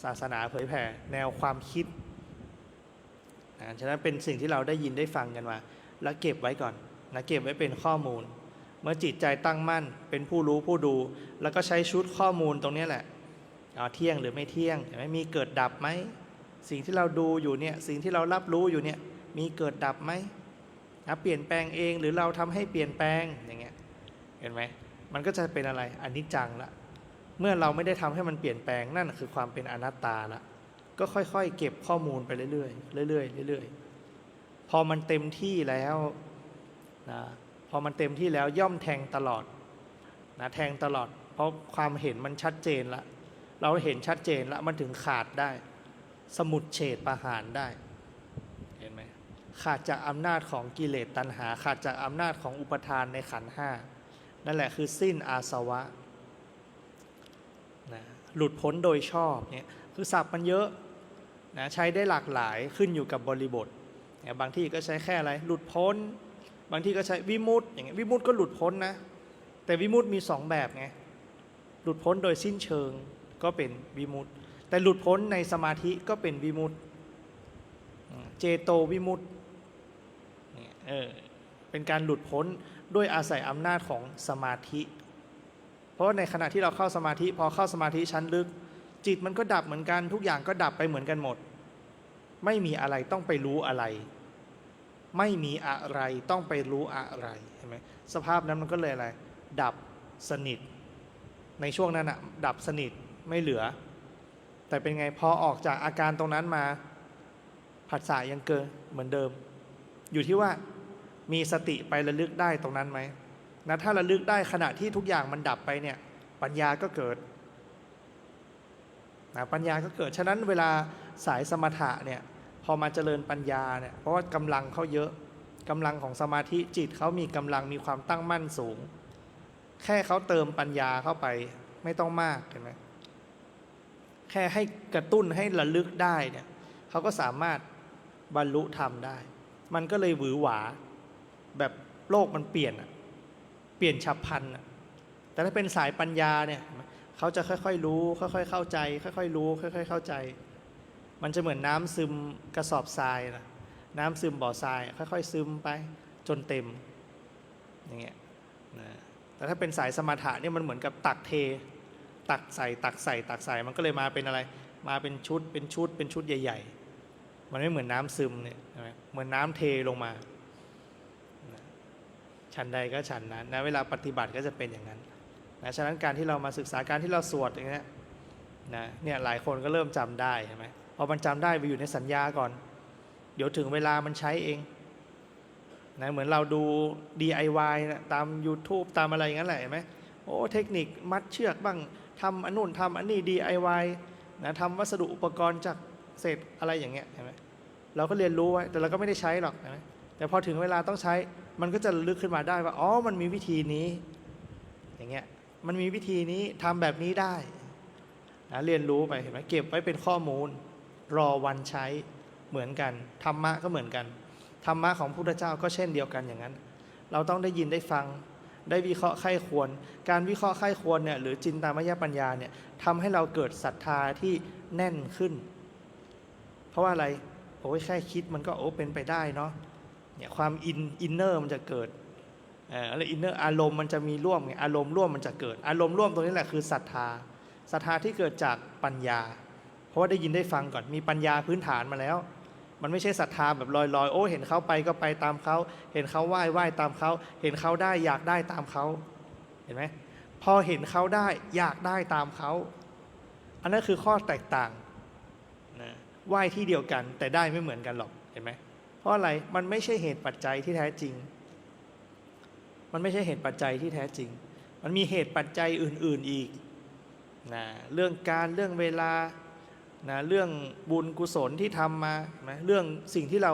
[SPEAKER 1] ศาสนาเผยแผ่แนวความคิดฉะนั้นเป็นสิ่งที่เราได้ยินได้ฟังกันมาแล้วเก็บไว้ก่อนนะเก็บไว้เป็นข้อมูลเมื่อจิตใจตั้งมั่นเป็นผู้รู้ผู้ดูแล้วก็ใช้ชุดข้อมูลตรงนี้แหละเที่ยงหรือไม่เที่ยงมีเกิดดับไหมสิ่งที่เราดูอยู่เนี่ยสิ่งที่เรารับรู้อยู่เนี่ยมีเกิดดับไหมเปลี่ยนแปลงเองหรือเราทำให้เปลี่ยนแปลงอย่างเงี้ยเห็นไหมมันก็จะเป็นอะไรอนิจจังละเมื่อเราไม่ได้ทำให้มันเปลี่ยนแปลงนั่นคือความเป็นอนัตตาละก็ค่อยๆเก็บข้อมูลไปเรื่อยๆเรื่อยๆเรื่อยๆพอมันเต็มที่แล้วนะพอมันเต็มที่แล้วย่อมแทงตลอดนะแทงตลอดเพราะความเห็นมันชัดเจนละเราเห็นชัดเจนละมันถึงขาดได้สมุจเฉทประหารได้เห็นไหมขาดจากอำนาจของกิเลสตัณหาขาดจากอำนาจของอุปทานในขันธ์ห้านั่นแหละคือสิ้นอาสวะนะหลุดพ้นโดยชอบเนี่ยคือศัพท์มันเยอะนะใช้ได้หลากหลายขึ้นอยู่กับบริบทบางที่ก็ใช้แค่อะไรหลุดพ้นบางที่ก็ใช้วิมุตติอย่างเงี้ยวิมุตติก็หลุดพ้นนะแต่วิมุตติมี2แบบไงหลุดพ้นโดยสิ้นเชิง ก็เป็นวิมุตติแต่หลุดพ้นในสมาธิก็เป็นวิมุตติเจโตวิมุตติเป็นการหลุดพ้นด้วยอาศัยอำนาจของสมาธิเพราะในขณะที่เราเข้าสมาธิพอเข้าสมาธิชั้นลึกจิตมันก็ดับเหมือนกันทุกอย่างก็ดับไปเหมือนกันหมดไม่มีอะไรต้องไปรู้อะไรไม่มีอะไรต้องไปรู้อะไรเห็นไหมสภาพนั้นมันก็เลยอะไรดับสนิทในช่วงนั้นอะดับสนิทไม่เหลือแต่เป็นไงพอออกจากอาการตรงนั้นมาผัสสะยังเกินเหมือนเดิมอยู่ที่ว่ามีสติไประลึกได้ตรงนั้นไหมนะถ้าระลึกได้ขณะที่ทุกอย่างมันดับไปเนี่ยปัญญาก็เกิดนะปัญญาก็เกิดฉะนั้นเวลาสายสมถะเนี่ยพอมาเจริญปัญญาเนี่ยเพราะว่ากำลังเขาเยอะกำลังของสมาธิจิตเขามีกำลังมีความตั้งมั่นสูงแค่เขาเติมปัญญาเข้าไปไม่ต้องมากเห็นไหมแค่ให้กระตุ้นให้ระลึกได้เนี่ยเขาก็สามารถบรรลุธรรมได้มันก็เลยหวือหวาแบบโลกมันเปลี่ยนฉับพลันแต่ถ้าเป็นสายปัญญาเนี่ยเขาจะค่อยๆรู้ค่อยๆเข้าใจค่อยๆรู้ค่อยๆเข้าใจมันจะเหมือนน้ำซึมกระสอบทรายนะน้ำซึมบ่อทรายค่อยๆซึมไปจนเต็มอย่างเงี้ยนะแต่ถ้าเป็นสายสมถะเนี่ยมันเหมือนกับตักเทตักใส่มันก็เลยมาเป็นอะไรมาเป็นชุดเป็นชุดใหญ่ๆมันไม่เหมือนน้ำซึมเนี่ยเหมือนน้ำเทลงมาฉันใดก็ฉันนั้นนะเวลาปฏิบัติก็จะเป็นอย่างนั้นนะฉะนั้นการที่เรามาศึกษาการที่เราสวดอย่างนี้นะเนี่ยหลายคนก็เริ่มจำได้ใช่ไหมพอมันจำได้ไปอยู่ในสัญญาก่อนเดี๋ยวถึงเวลามันใช้เองนะเหมือนเราดู DIY นะตาม YouTube ตามอะไรอย่างนั้นแหละเห็นไหมโอ้เทคนิคมัดเชือกบ้างทำอันนู่นทำอันนี้ DIY นะทำวัสดุอุปกรณ์จากเศษอะไรอย่างเงี้ยเห็นไหมเราก็เรียนรู้ไว้แต่เราก็ไม่ได้ใช้หรอกเห็นไหมแต่พอถึงเวลาต้องใช้มันก็จะลึกขึ้นมาได้ว่าอ๋อมันมีวิธีนี้อย่างเงี้ยมันมีวิธีนี้ทำแบบนี้ได้นะเรียนรู้ไปเห็นไหมเก็บไว้เป็นข้อมูลรอวันใช้เหมือนกันธรรมะก็เหมือนกันธรรมะของพระพุทธเจ้าก็เช่นเดียวกันอย่างนั้นเราต้องได้ยินได้ฟังได้วิเคราะห์ไข้ควรการวิเคราะห์ไข้ควรเนี่ยหรือจินตามยปัญญาเนี่ยทำให้เราเกิดศรัทธาที่แน่นขึ้นเพราะว่าอะไรโอ้ยแค่คิดมันก็โอ้เป็นไปได้เนาะเนี่ยความอินเนอร์มันจะเกิดแล้วอินเนอร์อารมณ์มันจะมีร่วมไงอารมณ์ร่วมมันจะเกิดอารมณ์ร่วมตรงนี้แหละคือศรัทธาที่เกิดจากปัญญาเพราะว่าได้ยินได้ฟังก่อนมีปัญญาพื้นฐานมาแล้วมันไม่ใช่ศรัทธาแบบลอยๆโอ้เห็นเขาไปก็ไปตามเขาเห็นเขาไหว้ตามเขาเห็นเขาได้อยากได้ตามเขาเห็นไหมพอเห็นเขาได้อยากได้ตามเขาอันนั้นคือข้อแตกต่างนะไหว้ที่เดียวกันแต่ได้ไม่เหมือนกันหรอกเห็นไหมเพราะอะไรมันไม่ใช่เหตุปัจจัยที่แท้จริงมันไม่ใช่เหตุปัจจัยที่แท้จริงมันมีเหตุปัจจัยอื่นๆอีกนะเรื่องการเรื่องเวลานะเรื่องบุญกุศลที่ทำมานะเรื่องสิ่งที่เรา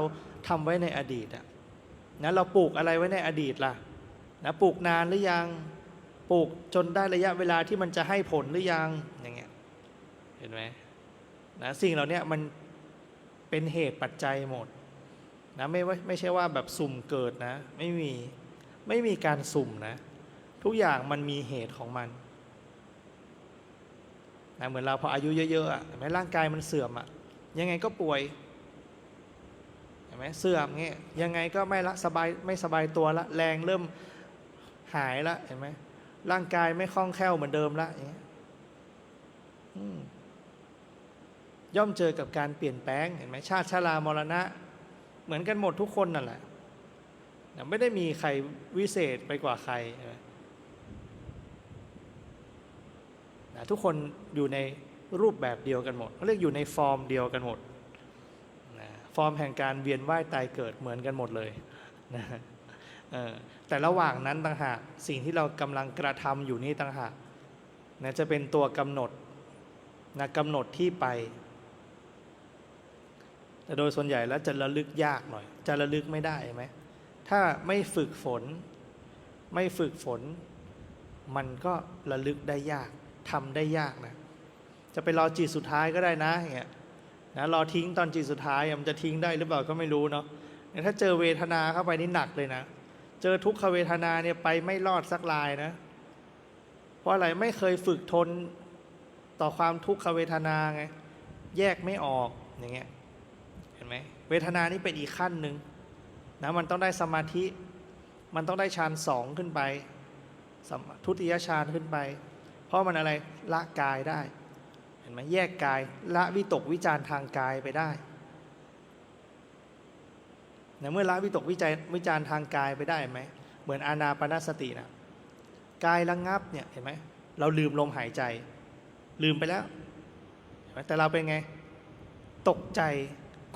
[SPEAKER 1] ทำไว้ในอดีตนะเราปลูกอะไรไว้ในอดีตล่ะนะปลูกนานหรือยังปลูกจนได้ระยะเวลาที่มันจะให้ผลหรือยังอย่างเงี้ยเห็นไหมนะสิ่งเหล่านี้มันเป็นเหตุปัจจัยหมดนะไม่ใช่ว่าแบบสุ่มเกิดนะไม่มีการสุ่มนะทุกอย่างมันมีเหตุของมันนะเหมือนเราพออายุเยอะๆเห็นไหมร่างกายมันเสื่อมยังไงก็ป่วยเห็นไหมเสื่อมเงี้ยยังไงก็ไม่สบายตัวละแรงเริ่มหายละเห็นไหมร่างกายไม่คล่องแคล่วเหมือนเดิมละอย่างเงี้ยย่อมเจอกับการเปลี่ยนแปลงเห็นไหมชาติชรามรณะเหมือนกันหมดทุกคนนั่นแหละไม่ได้มีใครวิเศษไปกว่าใครทุกคนอยู่ในรูปแบบเดียวกันหมดเขาเรียกอยู่ในฟอร์มเดียวกันหมดฟอร์มแห่งการเวียนว่ายตายเกิดเหมือนกันหมดเลยนะแต่ระหว่างนั้นต่างหากสิ่งที่เรากำลังกระทำอยู่นี้ต่างหากจะเป็นตัวกำหนดกำหนดที่ไปแต่โดยส่วนใหญ่แล้วจะระลึกยากหน่อยจะระลึกไม่ได้ไหมถ้าไม่ฝึกฝนมันก็ระลึกได้ยากทำได้ยากนะจะไปรอจิตสุดท้ายก็ได้นะอย่างเงี้ยนะรอทิ้งตอนจิตสุดท้ายมันจะทิ้งได้หรือเปล่าก็ไม่รู้เนาะถ้าเจอเวทนาเข้าไปนี่หนักเลยนะเจอทุกขเวทนาเนี่ยไปไม่รอดสักรายนะเพราะอะไรไม่เคยฝึกทน ต่อความทุกขเวทนาไงแยกไม่ออกอย่างเงี้ยเห็นไหมเวทนานี่เป็นอีกขั้นหนึ่งนะมันต้องได้สมาธิมันต้องได้ฌานสองขึ้นไปทุติยฌานขึ้นไปเพราะมันอะไรละกายได้เห็นไหมแยกกายละวิตกวิจารทางกายไปได้เมื่อละวิตกวิจารทางกายไปได้ไหมเหมือนอานาปานสตินะกายระงับเนี่ยเห็นไหมเราลืมลมหายใจลืมไปแล้วแต่เราเป็นไงตกใจ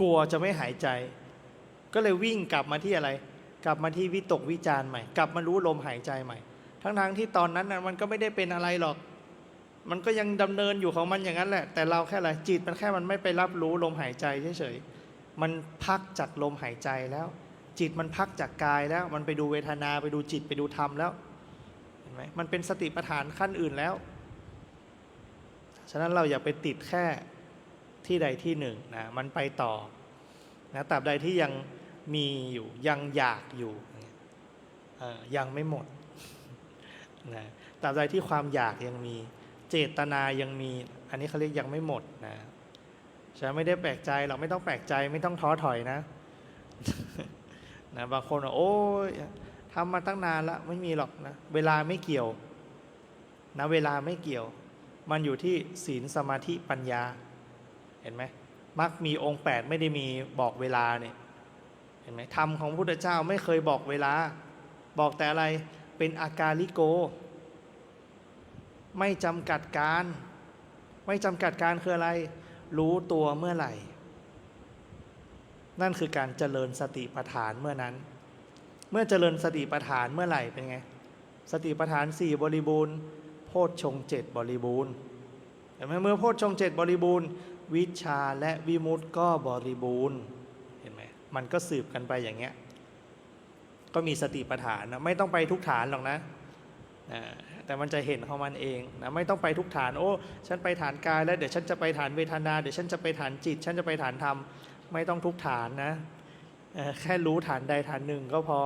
[SPEAKER 1] กลัวจะไม่หายใจก็เลยวิ่งกลับมาที่อะไรกลับมาที่วิตกวิจารใหม่กลับมารู้ลมหายใจใหม่ทั้งที่ตอนนั้นนะมันก็ไม่ได้เป็นอะไรหรอกมันก็ยังดำเนินอยู่ของมันอย่างนั้นแหละแต่เราแค่อะไรจิตมันแค่มันไม่ไปรับรู้ลมหายใจเฉยๆมันพักจากลมหายใจแล้วจิตมันพักจากกายแล้วมันไปดูเวทนาไปดูจิตไปดูธรรมแล้วเห็นไหมมันเป็นสติปัฏฐานขั้นอื่นแล้วฉะนั้นเราอย่าไปติดแค่ที่ใดที่หนึ่งนะมันไปต่อนะตราบใดที่ยังมีอยู่ยังอยากอยู่ยังไม่หมดนะตราบใดที่ความอยากยังมีเจตนายังมีอันนี้เขาเรียกยังไม่หมดนะฉันไม่ได้แปลกใจเราไม่ต้องแปลกใจไม่ต้องท้อถอยนะ นะบางคนโอ้ยทำมาตั้งนานละไม่มีหรอกนะเวลาไม่เกี่ยวนะเวลาไม่เกี่ยวมันอยู่ที่ศีลสมาธิปัญญาเห็นไหมมักมีองค์8ไม่ได้มีบอกเวลาเนี่ยเห็นไหมธรรมของพระพุทธเจ้าไม่เคยบอกเวลาบอกแต่อะไรเป็นอากาลิโกไม่จำกัดการไม่จำกัดการคืออะไรรู้ตัวเมื่อไหร่นั่นคือการเจริญสติปัฏฐานเมื่อนั้นเมื่อเจริญสติปัฏฐานเมื่อไหร่เป็นไงสติปัฏฐาน4บริบูรณ์โพชฌงค์7บริบูรณ์เห็นไหมเมื่อโพชฌงค์7บริบูรณ์วิชชาและวิมุตติก็บริบูรณ์เห็นไหมมันก็สืบกันไปอย่างเงี้ยก็มีสติปัฏฐานนะไม่ต้องไปทุกฐานหรอกนะแต่มันจะเห็นของมันเองนะไม่ต้องไปทุกฐานโอ้ฉันไปฐานกายแล้วเดี๋ยวฉันจะไปฐานเวทนาเดี๋ยวฉันจะไปฐานจิตฉันจะไปฐานธรรมไม่ต้องทุกฐานนะแค่รู้ฐานใดฐานหนึ่งก็พอ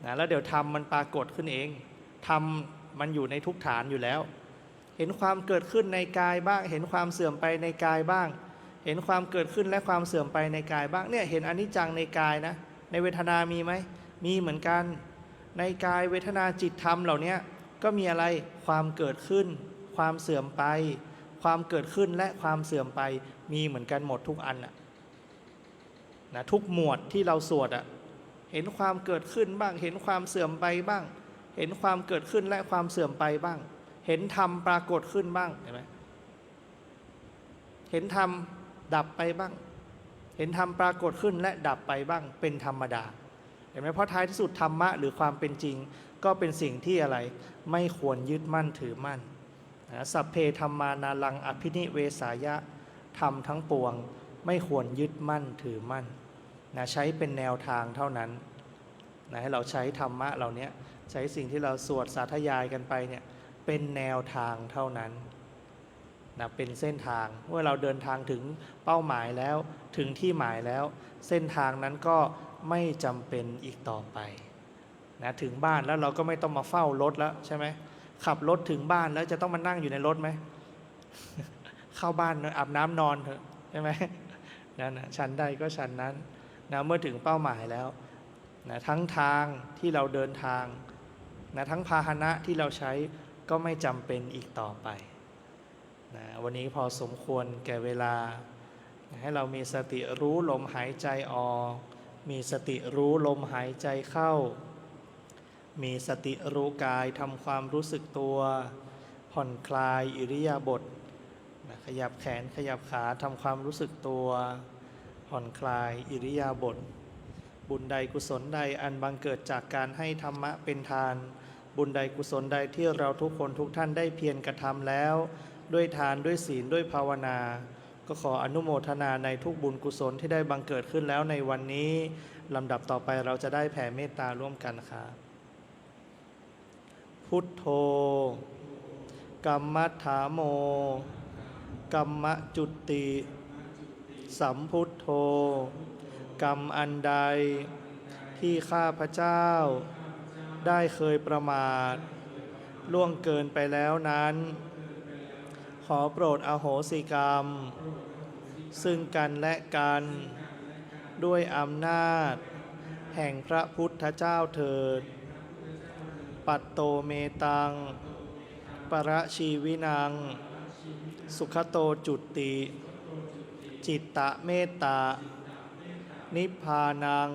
[SPEAKER 1] นะแล้วเดี๋ยวธรรมมันปรากฏขึ้นเองธรรมมันอยู่ในทุกฐานอยู่แล้วเห็นความเกิดขึ้นในกายบ้างเห็นความเสื่อมไปในกายบ้างเห็นความเกิดขึ้นและความเสื่อมไปในกายบ้างเนี่ยเห็นอนิจจังในกายนะในเวทนามีไหมมีเหมือนกันในกายเวทนาจิตธรรมเหล่านี้ก็มีอะไรความเกิดขึ้นความเสื่อมไปความเกิดขึ้นและความเสื่อมไปมีเหมือนกันหมดทุกอันนะทุกหมวดที่เราสวดเห็นความเกิดขึ้นบ้างเห็นความเสื่อมไปบ้างเห็นความเกิดขึ้นและความเสื่อมไปบ้างเห็นธรรมปรากฏขึ้นบ้างเห็นไหมเห็นธรรมดับไปบ้างเห็นธรรมปรากฏขึ้นและดับไปบ้างเป็นธรรมดาเห็นไหมเพราะท้ายที่สุดธรรมะหรือความเป็นจริงก็เป็นสิ่งที่อะไรไม่ควรยึดมั่นถือมั่นสัพเพธัมมานาลังอภินิเวสายะธรรมทั้งปวงไม่ควรยึดมั่นถือมั่นนะใช้เป็นแนวทางเท่านั้นนะให้เราใช้ธรรมะเหล่านี้ใช้สิ่งที่เราสวดสาธยายกันไปเนี่ยเป็นแนวทางเท่านั้นนะเป็นเส้นทางเมื่อเราเดินทางถึงเป้าหมายแล้วถึงที่หมายแล้วเส้นทางนั้นก็ไม่จำเป็นอีกต่อไปนะถึงบ้านแล้วเราก็ไม่ต้องมาเฝ้ารถแล้วใช่ไหมขับรถถึงบ้านแล้วจะต้องมานั่งอยู่ในรถไหม เข้าบ้านอาบน้ำนอนเถอะใช่ไหมนั่นนะชั้นใดก็ชั้นนั้นนะเมื่อถึงเป้าหมายแล้วนะทั้งทางที่เราเดินทางนะทั้งพาหนะที่เราใช้ก็ไม่จำเป็นอีกต่อไปนะวันนี้พอสมควรแก่เวลาให้เรามีสติรู้ลมหายใจออกมีสติรู้ลมหายใจเข้ามีสติรู้กายทำความรู้สึกตัวผ่อนคลายอิริยาบถขยับแขนขยับขาทำความรู้สึกตัวผ่อนคลายอิริยาบถบุญใดกุศลใดอันบังเกิดจากการให้ธรรมะเป็นทานบุญใดกุศลใดที่เราทุกคนทุกท่านได้เพียรกระทำแล้วด้วยทานด้วยศีลด้วยภาวนาก็ขออนุโมทนาในทุกบุญกุศลที่ได้บังเกิดขึ้นแล้วในวันนี้ลำดับต่อไปเราจะได้แผ่เมตตาร่วมกันครับพุทโธกัมมัฏฐาโมกัมมะจุติสัมพุทโธกรรมอันใดที่ข้าพเจ้าได้เคยประมาทล่วงเกินไปแล้วนั้นข อโปรดอโหสิกรรม ซึ่งกันและกัน ด้วยอำนาจ แห่งพระพุทธเจ้าเถิด ปัตโตเมตัง ประชีวินัง สุขโตจุติ จิตตะเมตตา นิพพานัง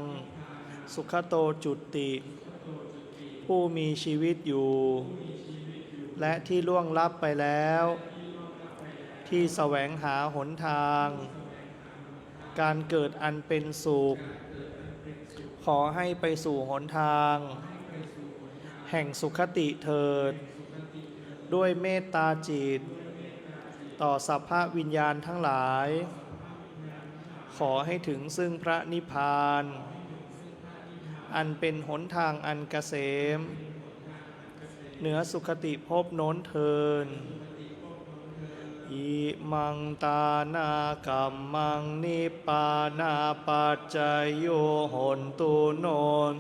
[SPEAKER 1] สุขโตจุติ ผู้มีชีวิตอยู่ และที่ล่วงลับไปแล้ว ที่แสวงหาหนทาง การเกิดอันเป็นสุข ขอให้ไปสู่หนทาง แห่งสุขติเถิด ด้วยเมตตาจิต ต่อสัพพวิญญาณทั้งหลาย ขอให้ถึงซึ่งพระนิพพาน อันเป็นหนทางอันเกษม เหนือสุขติภพโน้นเทิน อิมังตานากัมมังนิปปานาปัจจยโยโหนตุโนน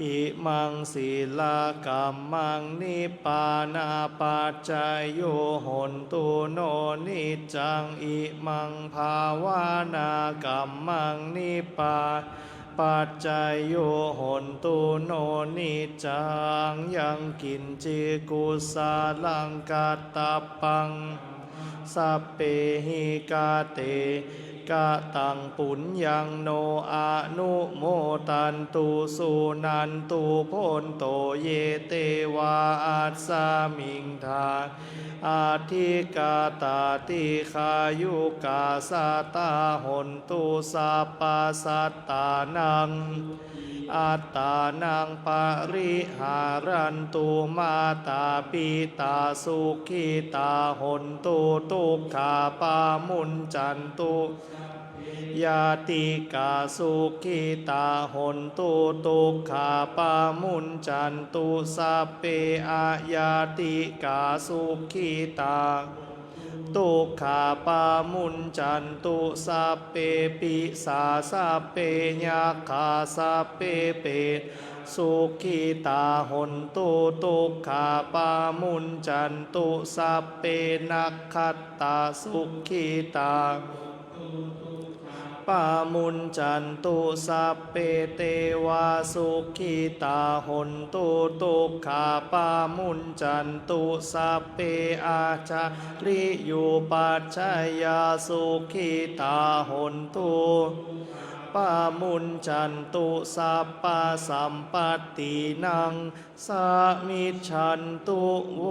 [SPEAKER 1] อิมังศีลากัมมังนิปปานาปัจจยโยโหนตุโนนิจจัง อิมังภาวนากัมมังนิปปาปัจจยโยโหนตุโนนิจจัง ยังกินจิกุสาลังกัตตปัง สัพเพหิกาเตกะตังปุญญังโนอานุโมตันตุสุนันตุโพนโตเยเตวาอัสสามิงทาอาทิกาตาติขายุกาสาตาหนตุสัพพสัตตานัง อัตตานังปริหารันตุมาตาปิตาสุขิตาหนตุทุกขาปามุญจันตุยาติกาสุขิตาหนตุทุกขาปามุญจันตุสัพเพอายาติกาสุขิตาทุกขาปามุญจันตุสัพเพปิสาสัพเพญาคาสัพเพเปสุขิตาหนตุทุกขาปามุญจันตุสัพเพนักขัตตาสุขิตาปามุญจันตุสัพเพเตวาสุขิตาหนตุทุกขาปามุญจันตุสัพเพอาจาริยุปัชฌายาสุขิตาหนตุปามุญจันตุสัพพสัมปตินังสามิจฉันตุโว